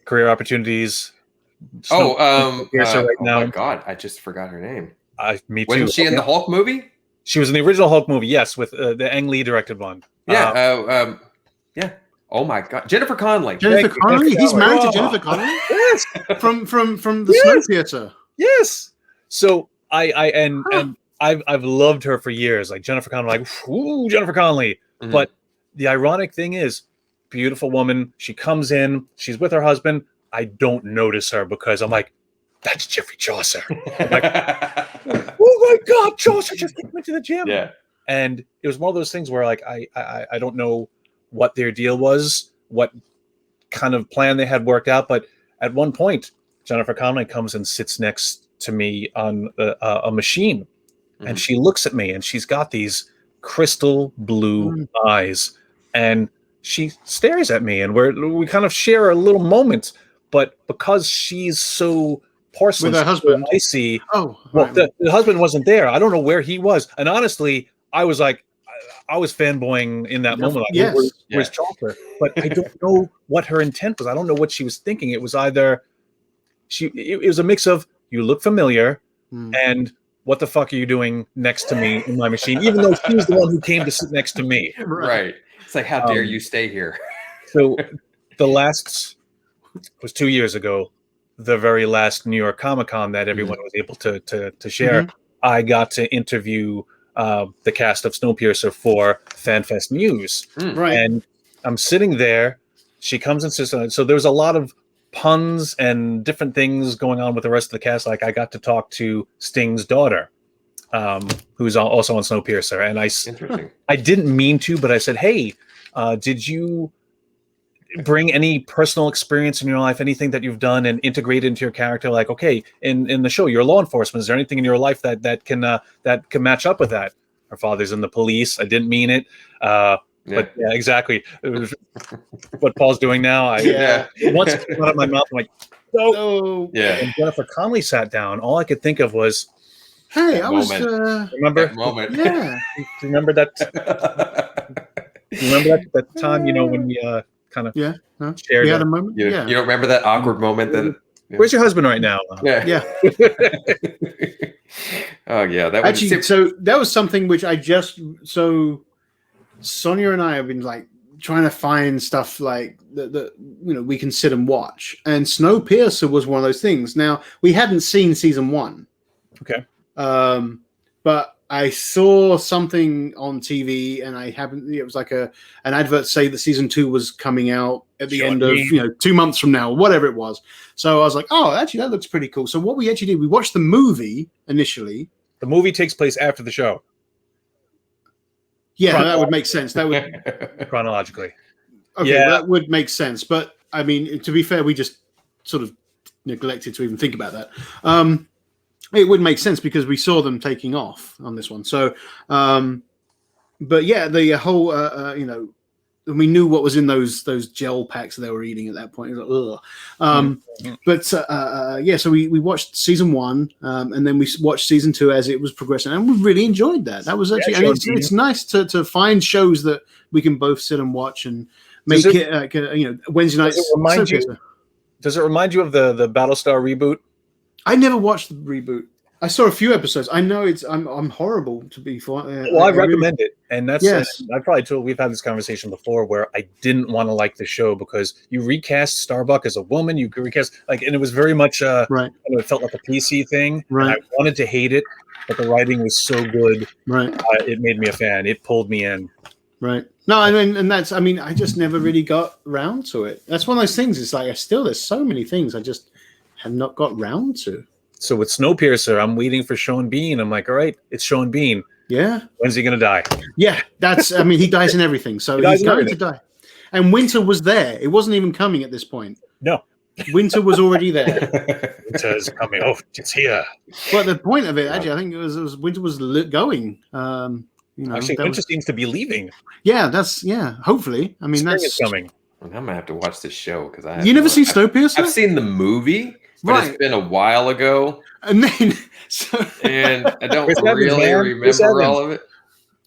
Career Opportunities. Oh my God, I just forgot her name. Me too. Wasn't she in the Hulk movie? She was in the original Hulk movie, yes, with the Ang Lee directed one. Yeah. Yeah. Oh my God, Jennifer Connelly. Jennifer Connelly. He's married to Jennifer Connelly. Yes. From the Snowpiercer. Yes. So I've loved her for years. Like Jennifer Connelly, like ooh, Jennifer Connelly. Mm-hmm. But the ironic thing is, beautiful woman. She comes in. She's with her husband. I don't notice her because I'm like, that's Geoffrey Chaucer. Like, oh my God, Chaucer just went to the gym. Yeah. And it was one of those things where like I don't know what their deal was, what kind of plan they had worked out, but at one point, Jennifer Connelly comes and sits next to me on a machine, and she looks at me, and she's got these crystal blue eyes, and she stares at me, and we kind of share a little moment, but because she's so porcelain, with her husband, I see. Oh, well, the husband wasn't there. I don't know where he was, and honestly, I was like, I was fanboying in that moment. Like, where's Chaucer? But I don't know what her intent was. I don't know what she was thinking. It was either it was a mix of you look familiar and what the fuck are you doing next to me in my machine? Even though she was the one who came to sit next to me. Right. It's like, how dare you stay here? So the last was 2 years ago. The very last New York Comic-Con that everyone was able to share, I got to interview the cast of Snowpiercer for FanFest News. Right. And I'm sitting there. She comes and sits on it. So there's a lot of puns and different things going on with the rest of the cast. Like I got to talk to Sting's daughter, who's also on Snowpiercer. And I didn't mean to, but I said, hey, did you bring any personal experience in your life, anything that you've done, and integrate into your character? Like, okay, in the show, you're law enforcement. Is there anything in your life that can match up with that? Her father's in the police. I didn't mean it. But yeah, exactly. What Paul's doing now. Once it came out of my mouth, I'm like, no. Yeah. And Jennifer Connelly sat down. All I could think of was, hey, remember that moment. Yeah. Remember that? Remember that time? When we kind of shared. We had a moment. You don't remember that awkward moment that? Where's your husband right now? Yeah. Oh yeah, that was actually. So that was something which Sonia and I have been like trying to find stuff like that we can sit and watch. And Snowpiercer was one of those things. Now we hadn't seen season 1. Okay. But I saw something on TV, and it was like an advert say that season 2 was coming out at the end of 2 months from now, or whatever it was. So I was like, oh, actually that looks pretty cool. So what we actually did, we watched the movie initially. The movie takes place after the show. Yeah, that would make sense. That would chronologically. Okay, that would make sense. But I mean, to be fair, we just sort of neglected to even think about that. It would make sense because we saw them taking off on this one. So, but yeah, the whole, we knew what was in those gel packs they were eating at that point. It was like, But so we watched season 1, and then we watched season 2 as it was progressing, and we really enjoyed that. That was actually, and it's nice to find shows that we can both sit and watch and make Wednesday nights. Does it remind you of the Battlestar reboot? I never watched the reboot. I saw a few episodes. I know I'm horrible to be for. Well, I recommend it, and that's I probably we've had this conversation before where I didn't want to like the show because you recast Starbuck as a woman. You recast and it was very much right. It felt like a PC thing. Right. And I wanted to hate it, but the writing was so good. Right. It made me a fan. It pulled me in. Right. No, I mean, and that's. I mean, I just never really got round to it. That's one of those things. It's like there's so many things I just have not got round to. So with Snowpiercer, I'm waiting for Sean Bean. I'm like, all right, it's Sean Bean. Yeah. When's he going to die? Yeah, that's. I mean, he dies in everything, so he's going to die. And Winter was there. It wasn't even coming at this point. No. Winter was already there. Winter is coming. Oh, it's here. But the point of it, actually, I think it was Winter was going. Actually, Winter seems to be leaving. Yeah, hopefully. I mean, Spring is coming. I'm gonna have to watch this show because you never seen Snowpiercer? I've seen the movie, but it's been a while ago, and then and I don't really remember all of it.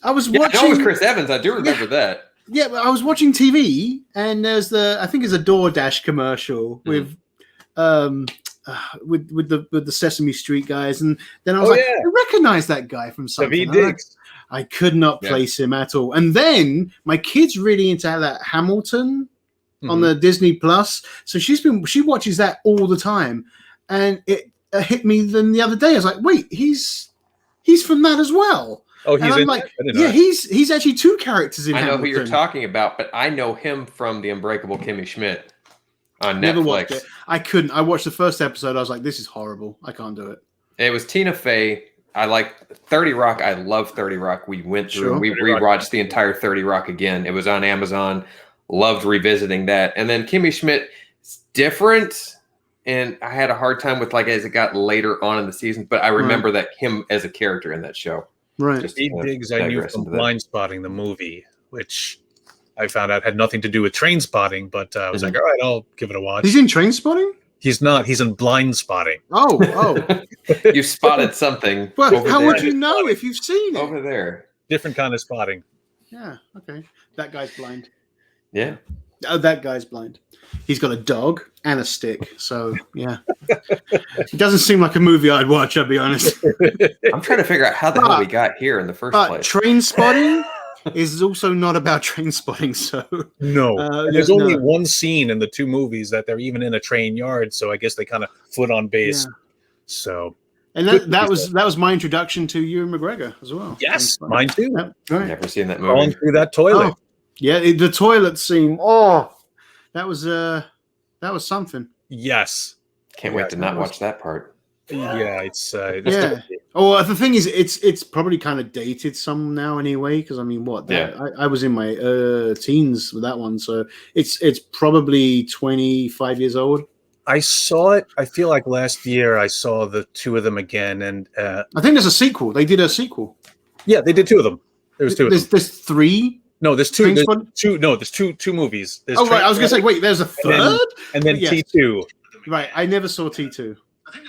I was watching. No, it was Chris Evans. I do remember that. Yeah, but I was watching TV, and there's I think it's a DoorDash commercial with the Sesame Street guys, and then I was I recognize that guy from something. I could not place him at all. And then my kid's really into that Hamilton on the Disney Plus, so she watches that all the time, and it hit me then the other day. I was like, wait, he's from that as well. Oh, he's in like, he's actually 2 characters in. I know Hamilton. who you're talking about, but I know him from The Unbreakable Kimmy Schmidt on Netflix. Never watched it. I couldn't. I watched the first episode. I was like, this is horrible. I can't do it. It was Tina Fey. I like 30 Rock. I love 30 Rock. We went through, we rewatched the entire 30 Rock again. It was on Amazon. Loved revisiting that. And then Kimmy Schmidt is different. And I had a hard time with as it got later on in the season, but I remember that him as a character in that show. Right. Steve Diggs, I knew from Blind Spotting, the movie, which I found out had nothing to do with Train Spotting, but I was like, all right, I'll give it a watch. He's in Train Spotting? He's not. He's in Blind Spotting. Oh. You spotted something. Well, how would you know if you've seen it? Over there. Different kind of spotting. Yeah, okay. That guy's blind. Yeah. Oh, that guy's blind. He's got a dog and a stick. So, yeah. It doesn't seem like a movie I'd watch, I'll be honest. I'm trying to figure out how the hell we got here in the first place. Train Spotting is also not about train spotting. So no, there's only one scene in the 2 movies that they're even in a train yard. So I guess they kind of foot on base. Yeah. So, and that was my introduction to Ewan McGregor as well. Yes, mine too. Yep. Right. Never seen that movie. Going through that toilet. Oh, yeah, the toilet scene. Oh, that was something. Yes. Can't wait to not watch that part. Yeah, it's yeah. Oh, the thing is, it's probably kind of dated some now anyway. Because I mean, I was in my teens with that one, so it's probably 25 years old. I saw it. I feel like last year I saw the two of them again, and I think there's a sequel. They did a sequel. Yeah, they did two of them. There's three. No, there's two. There's two. No, there's two movies. There's right. I was gonna say, wait, there's a third, and then yes. T2. Right. I never saw T2.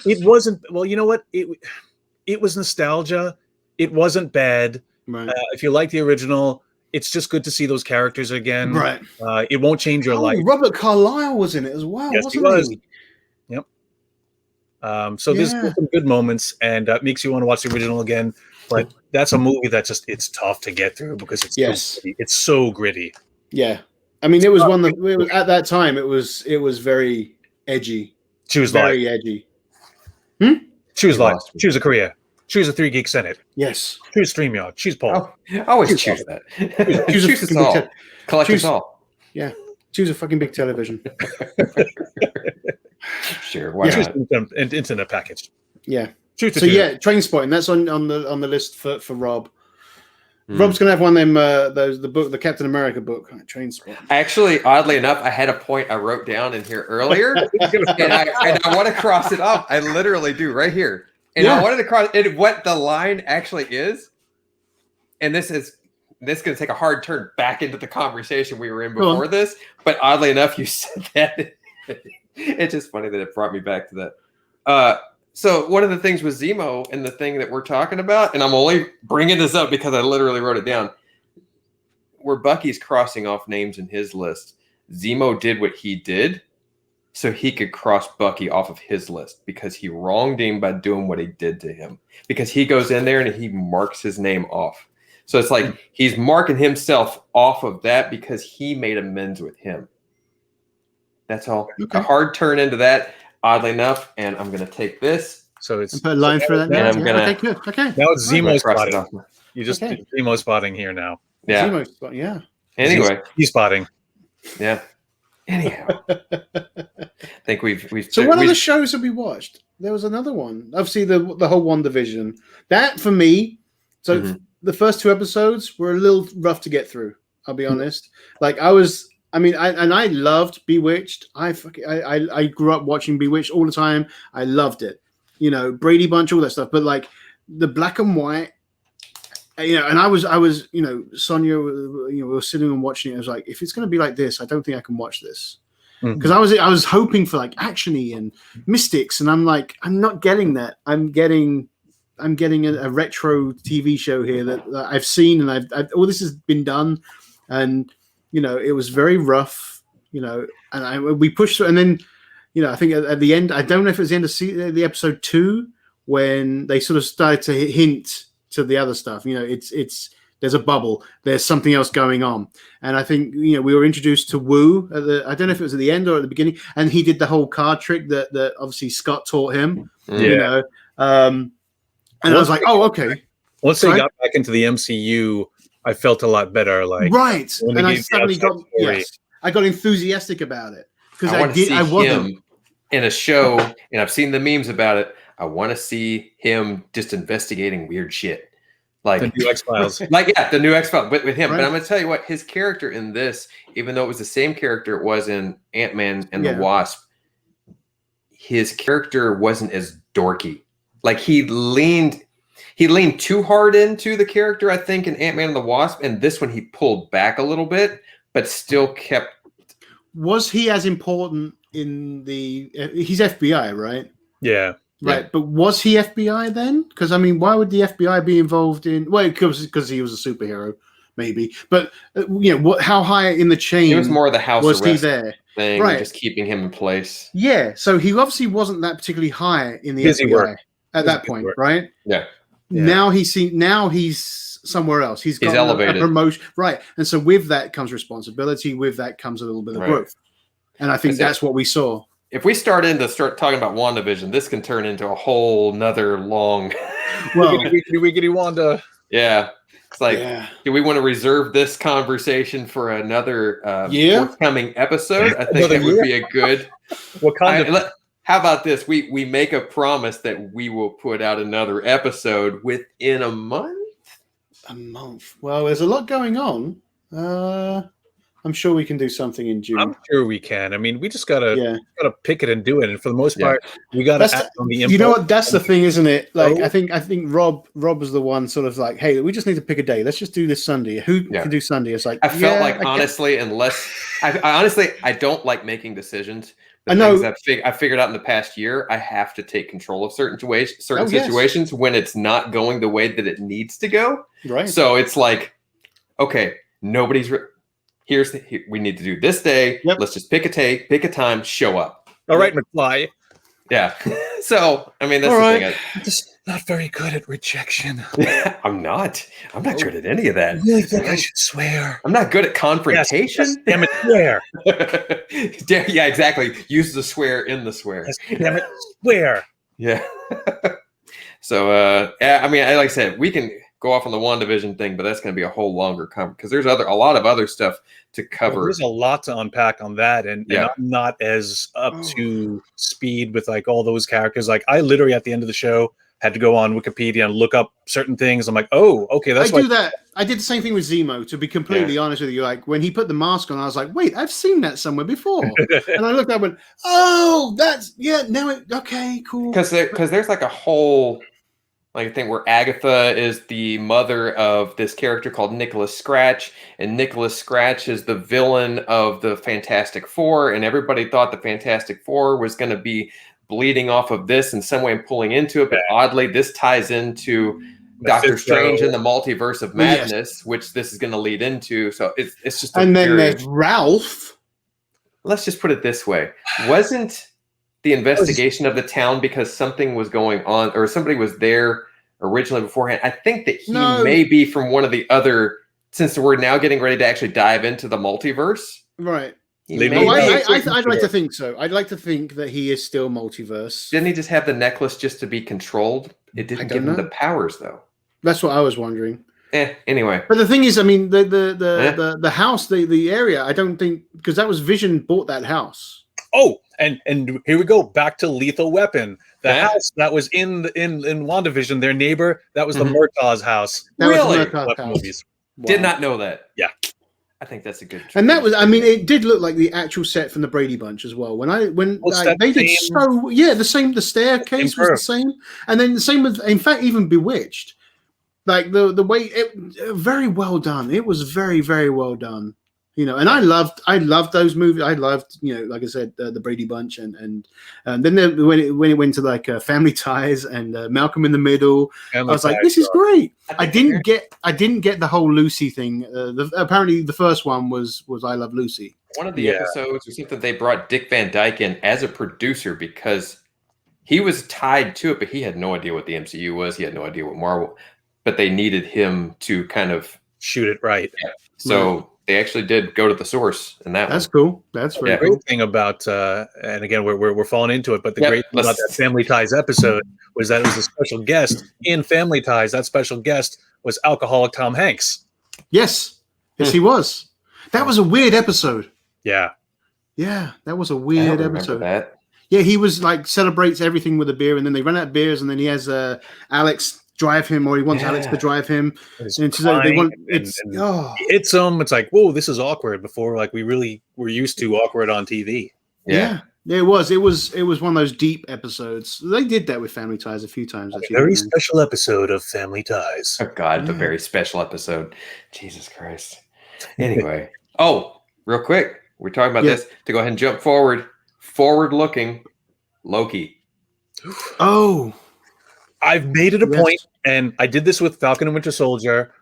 It wasn't. Well, you know what? It was nostalgia. It wasn't bad. Right. If you like the original, it's just good to see those characters again. Right. It won't change your life. Robert Carlyle was in it as well. Yes, wasn't he was. He? Yep. So there's some good moments, and makes you want to watch the original again. But that's a movie that it's tough to get through because it's so gritty. Yeah, I mean, it was one that at that time it was very edgy. Choose very edgy. Choose life. Choose a career. Choose a 3 Geek Senate. Yes. Choose StreamYard. Choose Paul. I always choose that. Choose us all. Collect us all. Yeah. Choose a fucking big television. Sure. Why not? An internet package. Yeah. Trainspotting. That's on the list for Rob. Rob's gonna have one of them the Captain America book, Trainspotting. Actually, oddly enough, I had a point I wrote down in here earlier, and I want to cross it off. I literally do right here, and I wanted to cross it. What the line actually is, and this is gonna take a hard turn back into the conversation we were in before this. But oddly enough, you said that. It's just funny that it brought me back to that. So one of the things with Zemo and the thing that we're talking about, and I'm only bringing this up because I literally wrote it down, where Bucky's crossing off names in his list, Zemo did what he did so he could cross Bucky off of his list because he wronged him by doing what he did to him. Because he goes in there and he marks his name off. So it's like he's marking himself off of that because he made amends with him. That's all. Okay. A hard turn into that. Oddly enough, and I'm going to take this. So it's put a line through that. And I'm going to. Okay. Now it's Zemo spotting. You just Zemo spotting here now. Yeah. Zemo spot. Yeah. Anyway, he's spotting. Yeah. Anyhow, I think we've. So what other shows have we watched? There was another one. Obviously, the whole WandaVision. That for me. So the first 2 episodes were a little rough to get through. I'll be honest. Like I loved Bewitched. I grew up watching Bewitched all the time. I loved it. You know, Brady Bunch, all that stuff. But like the black and white, and I was, Sonia, we were sitting and watching it. I was like, if it's going to be like this, I don't think I can watch this. Because I was hoping for like actiony and mystics, and I'm like, I'm not getting that. I'm getting a retro TV show here that I've seen, and all this has been done, and it was very rough, and we pushed through. And then, I think at the end, I don't know if it was the end of the episode 2 when they sort of started to hint to the other stuff. There's a bubble, there's something else going on. And I think, we were introduced to Wu I don't know if it was at the end or at the beginning, and he did the whole card trick that obviously Scott taught him, and I was like, oh, okay. Once they got back into the MCU, I felt a lot better. Like and I suddenly I got enthusiastic about it because I wasn't in a show, and I've seen the memes about it. I want to see him just investigating weird shit, like the new X-Files, the new X-Files with him. Right. But I'm going to tell you what, his character in this, even though it was the same character it was in Ant-Man and the Wasp, his character wasn't as dorky. Like he leaned too hard into the character, I think, in Ant-Man and the Wasp, and this one he pulled back a little bit, but still kept. Was he as important in he's FBI, right? Yeah. Right, but was he FBI then? Because I mean, why would the FBI be involved in? Well, because he was a superhero, maybe. But how high in the chain? He was more of the house was arrest he there? Thing, right, just keeping him in place. Yeah, so he obviously wasn't that particularly high in the FBI at that point, right? Yeah. Now he's somewhere else. He's elevated. A promotion, right? And so with that comes responsibility. With that comes a little bit of growth, and I think that's what we saw. If we start talking about WandaVision, this can turn into a whole nother long. Well, wiggity Wanda. Yeah, it's like, do we want to reserve this conversation for another forthcoming episode? I think that would be a good. What kind of? How about this? We make a promise that we will put out another episode within a month. A month. Well, there's a lot going on. I'm sure we can do something in June. I'm sure we can. I mean, we just gotta pick it and do it. And for the most part, we gotta act on the input. You know what? That's the thing, isn't it? Like, I think Rob was the one sort of like, hey, we just need to pick a day. Let's just do this Sunday. Who can do Sunday? It's like I felt like honestly, I don't like making decisions. I know. I figured out in the past year, I have to take control of certain situations when it's not going the way that it needs to go. Right. So it's like, okay, nobody's. We need to do this day. Yep. Let's just pick a time, show up. All right, McFly. Yeah. So, I mean, that's the thing. I'm just not very good at rejection. I'm not good at any of that. I really think I should swear. I'm not good at confrontation. Yes, damn it, swear. Yeah, exactly. Use the swear in the swear. Yes, damn it, swear. Yeah. So, I mean, like I said, we can go off on the WandaVision thing, but that's going to be a whole longer conversation because there's a lot of other stuff to cover. Well, there's a lot to unpack on that, and I'm not as up to speed with like all those characters. Like I literally at the end of the show had to go on Wikipedia and look up certain things. I'm like, oh, okay, that's I do that. I did the same thing with Zemo. To be completely honest with you, like when he put the mask on, I was like, wait, I've seen that somewhere before. And I looked up and oh, that's okay, cool. Because there's like a whole. Like I think where Agatha is the mother of this character called Nicholas Scratch, and Nicholas Scratch is the villain of the Fantastic Four, and everybody thought the Fantastic Four was going to be bleeding off of this in some way and pulling into it, but oddly this ties into Doctor Strange and the Multiverse of Madness, which this is going to lead into. So it's just then there's Ralph. Let's just put it this way. Wasn't the investigation of the town because something was going on or somebody was there originally beforehand? I think that he may be from one of the other, since we're now getting ready to actually dive into the multiverse. Right. I'd like to think so. I'd like to think that he is still multiverse. Didn't he just have the necklace just to be controlled? It didn't give him the powers though. That's what I was wondering. Anyway. But the thing is, I mean, the house, the area, I don't think, because that was Vision bought that house. Oh, and here we go back to Lethal Weapon. The house that was in WandaVision, their neighbor, that was the Murtaugh's house. Really? Movies. Wow. Did not know that. Yeah. I think that's a good. And that was, I mean, it did look like the actual set from the Brady Bunch as well. They did so, the staircase was the same, and then the same with, in fact, even Bewitched. Like the way very well done. It was very, very well done. You know, and I loved those movies. I loved, like I said, the Brady Bunch, and then when it went to like Family Ties and Malcolm in the Middle, I was like, this is great. I didn't get the whole Lucy thing. Apparently, the first one was I Love Lucy. One of the episodes or something, they brought Dick Van Dyke in as a producer because he was tied to it, but he had no idea what the MCU was. He had no idea what Marvel, but they needed him to kind of shoot it right. Yeah. So. They actually did go to the source, and that's cool. That's very cool. Great thing about, and again, we're falling into it, but the great thing about that Family Ties episode was that it was a special guest in Family Ties. That special guest was alcoholic Tom Hanks. Yes, he was. That was a weird episode. Yeah, that was a weird episode. That. Yeah, he was like celebrates everything with a beer, and then they run out of beers, and then he has Alex drive him, or he wants Alex to drive him. And he hits him. It's like, whoa, this is awkward. Before, like, we really were used to awkward on TV. Yeah, it was one of those deep episodes. They did that with Family Ties a few times. Very special episode of Family Ties. Oh God, the very special episode. Jesus Christ. Anyway, real quick, we're talking about this to go ahead and jump forward looking. Loki. Oh. I've made it a point, and I did this with Falcon and Winter Soldier.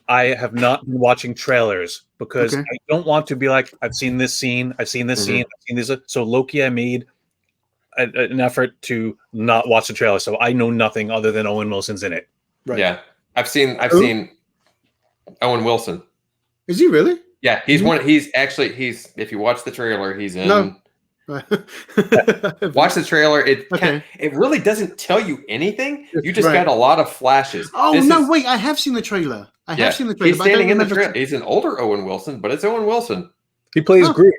I have not been watching trailers because I don't want to be like, I've seen this scene, I've seen this scene, I've seen this. So Loki, I made an effort to not watch the trailer, so I know nothing other than Owen Wilson's in it. Right. Yeah, I've seen Owen Wilson. Is he really? Yeah, he's one. He's if you watch the trailer, he's in. No. Watch the trailer. It really doesn't tell you anything. You just got a lot of flashes. Oh, wait, I have seen the trailer. I have seen the trailer. He's standing in the trailer. He's an older Owen Wilson, but it's Owen Wilson. He plays Groot.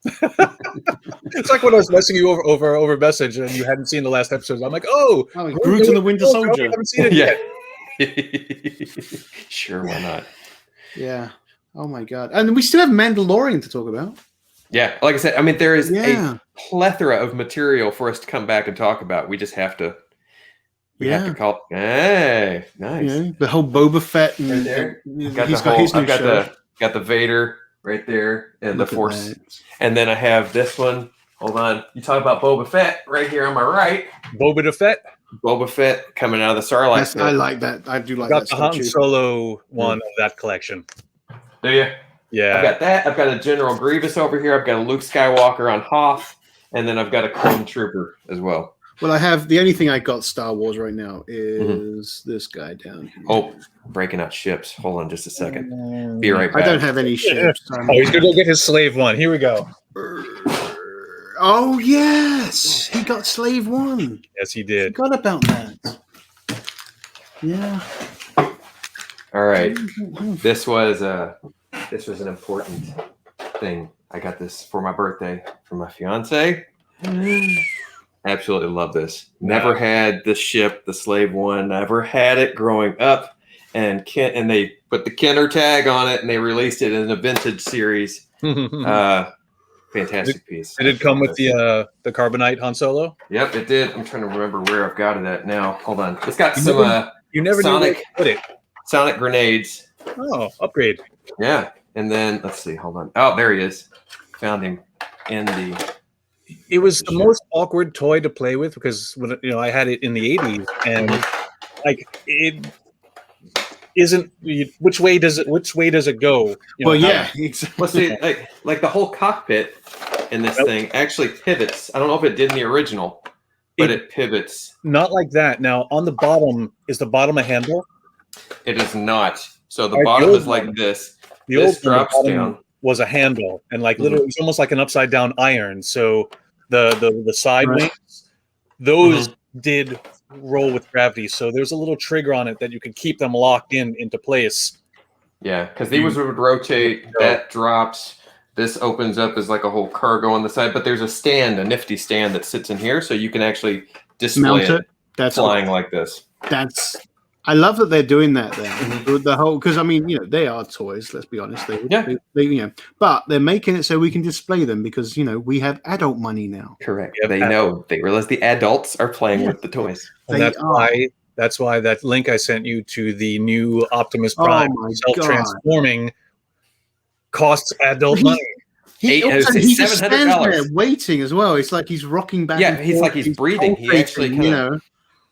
It's like when I was messaging you over message and you hadn't seen the last episode. I'm like, oh Groot and the Winter Soldier. I haven't seen it yet. Sure, why not? Yeah. Oh my god. And we still have Mandalorian to talk about. Yeah, like I said, I mean, there is a plethora of material for us to come back and talk about. We just have to. We have to call. Hey, nice. Yeah, the whole Boba Fett. And, right there. Got the Vader right there, and Look the Force. And then I have this one. Hold on. You talk about Boba Fett right here on my right. Boba Fett. Boba Fett coming out of the Sarlacc pit. I like that. I do like got that. The Han Solo one of that collection. Do you? Yeah. I've got that. I've got a General Grievous over here. I've got a Luke Skywalker on Hoth, and then I've got a Clone Trooper as well. Well, I have the only thing I got Star Wars right now is this guy down here. Oh, breaking out ships. Hold on just a second. Be right back. I don't have any ships. Oh, he's gonna go get his slave one. Here we go. Oh yes, he got Slave One. Yes, he did. Forgot about that. Yeah. All right. This was an important thing. I got this for my birthday from my fiance. Absolutely love this. Never had the ship, the Slave One. Never had it growing up, and they put the Kenner tag on it, and they released it in a vintage series. Fantastic piece. Did it come with the Carbonite Han Solo? Yep, it did. I'm trying to remember where I've got it at now. Hold on. It's got some you never Sonic, knew where to put it. Sonic grenades. Oh, upgrade. Yeah. And then let's see. Hold on. Oh, there he is. Found him in the. It was the most awkward toy to play with because when I had it in the 80s and like it isn't. Which way does it go? Well, yeah. Let's see. Like the whole cockpit in this thing actually pivots. I don't know if it did in the original, but it pivots. Not like that. Now on the bottom is the bottom a handle? It is not. So the bottom is like this. This drops down. Was a handle and like literally it's almost like an upside down iron. So the side wings, those did roll with gravity. So there's a little trigger on it that you can keep them locked into place. Yeah, because these would rotate. That drops. This opens up as like a whole cargo on the side. But there's a nifty stand that sits in here, so you can actually display it. That's flying like this. I love that they're doing that there. The whole, because I mean, they are toys. Let's be honest. They but they're making it so we can display them because we have adult money now. Correct. They know. They realize the adults are playing with the toys. And that's why that link I sent you to the new Optimus Prime self-transforming costs adult money. He just stands there waiting as well. It's like he's rocking back. Yeah, he's like he's breathing. He actually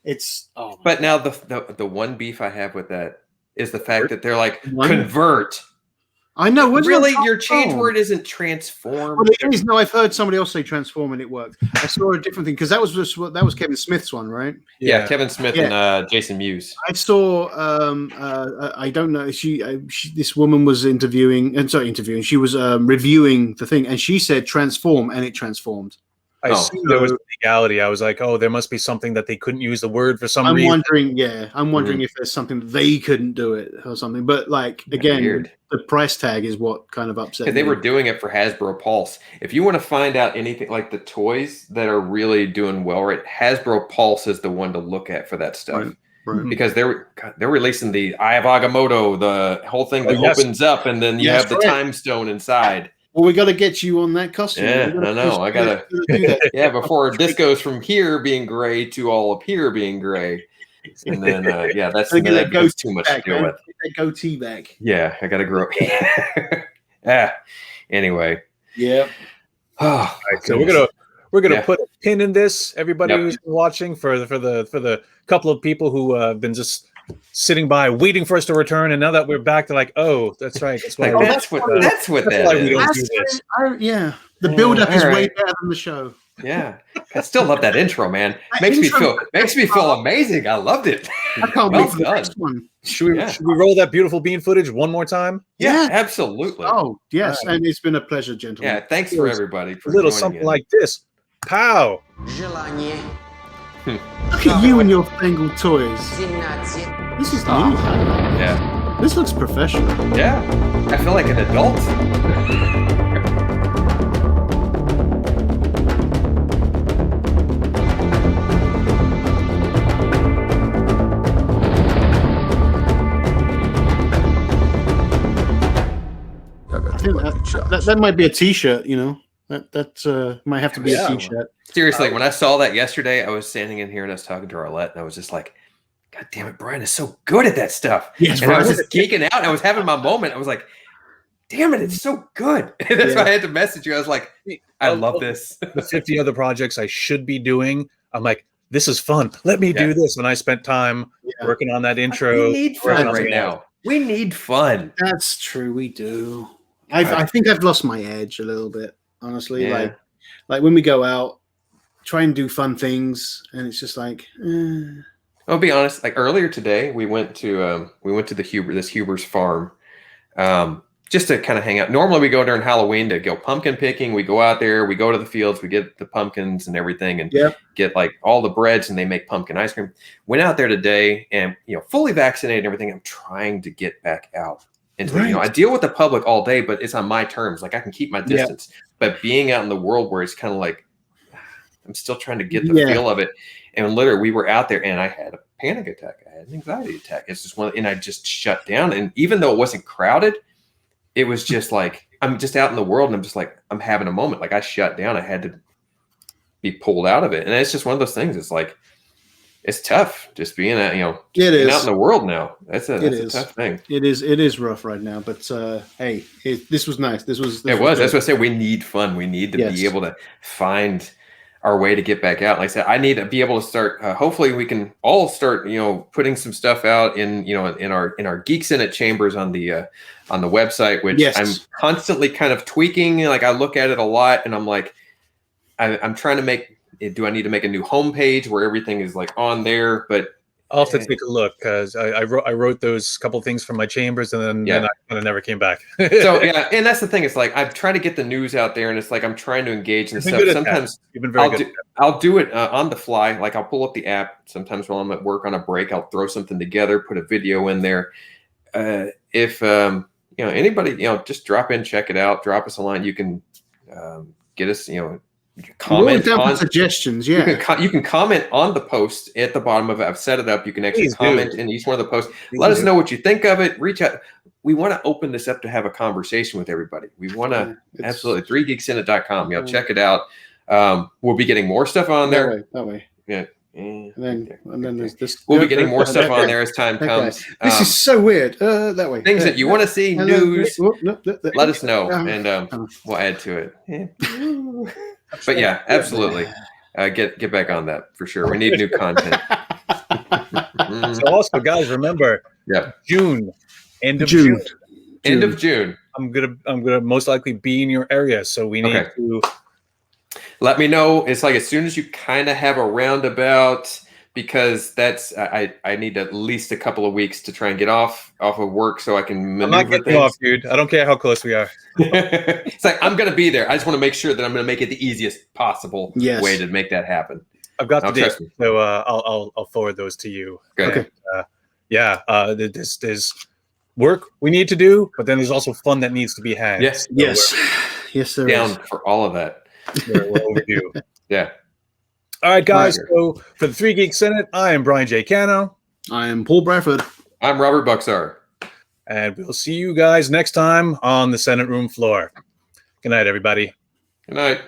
It's but now the one beef I have with that is the fact that they're like convert. I know. Really, your change word isn't transform. Well, it is. No, I've heard somebody else say transform and it worked. I saw a different thing because that was Kevin Smith's one, right? Yeah, Kevin Smith and Jason Mewes. I saw. I don't know. This woman was interviewing. She was reviewing the thing, and she said transform, and it transformed. I assumed there was a legality. I was like, oh, there must be something that they couldn't use the word for some reason. I'm wondering if there's something that they couldn't do it or something. But again, the price tag is what kind of upset me. They were doing it for Hasbro Pulse. If you want to find out anything like the toys that are really doing well, right? Hasbro Pulse is the one to look at for that stuff. Right. Because they're releasing the Eye of Agamotto, the whole thing that opens up, and then you have the time stone inside. Well, we got to get you on that costume. Yeah, I know. I gotta. Before this goes from here being gray to all up here being gray, and then that's too much to deal with. Get that goatee back. Yeah, I gotta grow up. Anyway. Yeah. Oh, right, so we're gonna put a pin in this. Everybody who's been watching for the couple of people who have been just sitting by waiting for us to return, and now that we're back, they're like, "Oh, that's right. That's why. That's what that is. We don't do this." The build-up is way better than the show. Yeah, I still love that intro, man. Makes me feel amazing. I loved it. I can't wait for the next one. Should we roll that beautiful bean footage one more time? Yeah, absolutely. Oh yes, and it's been a pleasure, gentlemen. Yeah, thanks for everybody for a little something like this. Pow. Look at you and your fangled toys. This is new. Yeah. This looks professional. Yeah. I feel like an adult. that might be a T-shirt. You know, that might have to be a T-shirt. Seriously, when I saw that yesterday, I was standing in here and I was talking to Arlette, and I was just like, God damn it, Brian is so good at that stuff. Yes, and I was just geeking out. I was having my moment. I was like, damn it, it's so good. And that's why I had to message you. I was like, I love this. The 50 other projects I should be doing, I'm like, this is fun. Let me do this. And I spent time working on that intro. We need fun right now. We need fun. That's true. We do. I think I've lost my edge a little bit, honestly. Like when we go out, try and do fun things, and it's just like. I'll be honest. Like earlier today, we went to this Huber's farm, just to kind of hang out. Normally, we go during Halloween to go pumpkin picking. We go out there, we go to the fields, we get the pumpkins and everything, and get like all the breads, and they make pumpkin ice cream. Went out there today, and fully vaccinated and everything. I'm trying to get back out. And I deal with the public all day, but it's on my terms. Like I can keep my distance, but being out in the world where it's kind of like I'm still trying to get the feel of it. And literally, we were out there, and I had a panic attack. I had an anxiety attack. It's just and I just shut down. And even though it wasn't crowded, it was just like I'm just out in the world, and I'm just like I'm having a moment. Like I shut down. I had to be pulled out of it, and it's just one of those things. It's like it's tough just being out in the world now. That's a tough thing. It is rough right now, but hey, this was nice. This was That's what I said. We need fun. We need to be able to find our way to get back out. Like I said, I need to be able to start. Hopefully, we can all start, putting some stuff out in our Geek Senate chambers on the website, which I'm constantly kind of tweaking. Like I look at it a lot, and I'm like, I'm trying to make. Do I need to make a new homepage where everything is like on there? But I'll have to take a look because I wrote those couple things from my chambers, and then I kind of never came back. So and that's the thing. It's like I'm trying to get the news out there, and it's like I'm trying to engage and stuff. Sometimes you've been very good. I'll do it on the fly. Like I'll pull up the app. Sometimes while I'm at work on a break, I'll throw something together, put a video in there. If anybody, just drop in, check it out, drop us a line. You can get us, comment on suggestions. You can comment on the post at the bottom of it. I've set it up. You can actually comment in each one of the posts. Let us know what you think of it. Reach out. We want to open this up to have a conversation with everybody. We want to absolutely 3geeksenate.com. Check it out. We'll be getting more stuff on there. That way. Yeah. And then there's this. We'll be getting more stuff on there as time comes. This is so weird. That way. Things that you want to see, news. Let us know, and we'll add to it. Yeah. But yeah, absolutely. Get back on that for sure. We need new content. So also, guys, remember, June, end of June. End of June. I'm gonna most likely be in your area, so we need to let me know. It's like as soon as you kind of have a roundabout, because that's I need at least a couple of weeks to try and get off of work so I can maneuver. I'm not getting off, dude. I don't care how close we are. It's like I'm gonna be there. I just want to make sure that I'm gonna make it the easiest possible way to make that happen. I've got the date, so I'll forward those to you. Okay. There's work we need to do, but then there's also fun that needs to be had. Yes. Yes, there down is. For all of that. We're overdue. Yeah. All right, guys. So for the Three Geek Senate, I am Brian J. Cano. I am Paul Bradford. I'm Robert Bukszar. And we'll see you guys next time on the Senate room floor. Good night, everybody. Good night.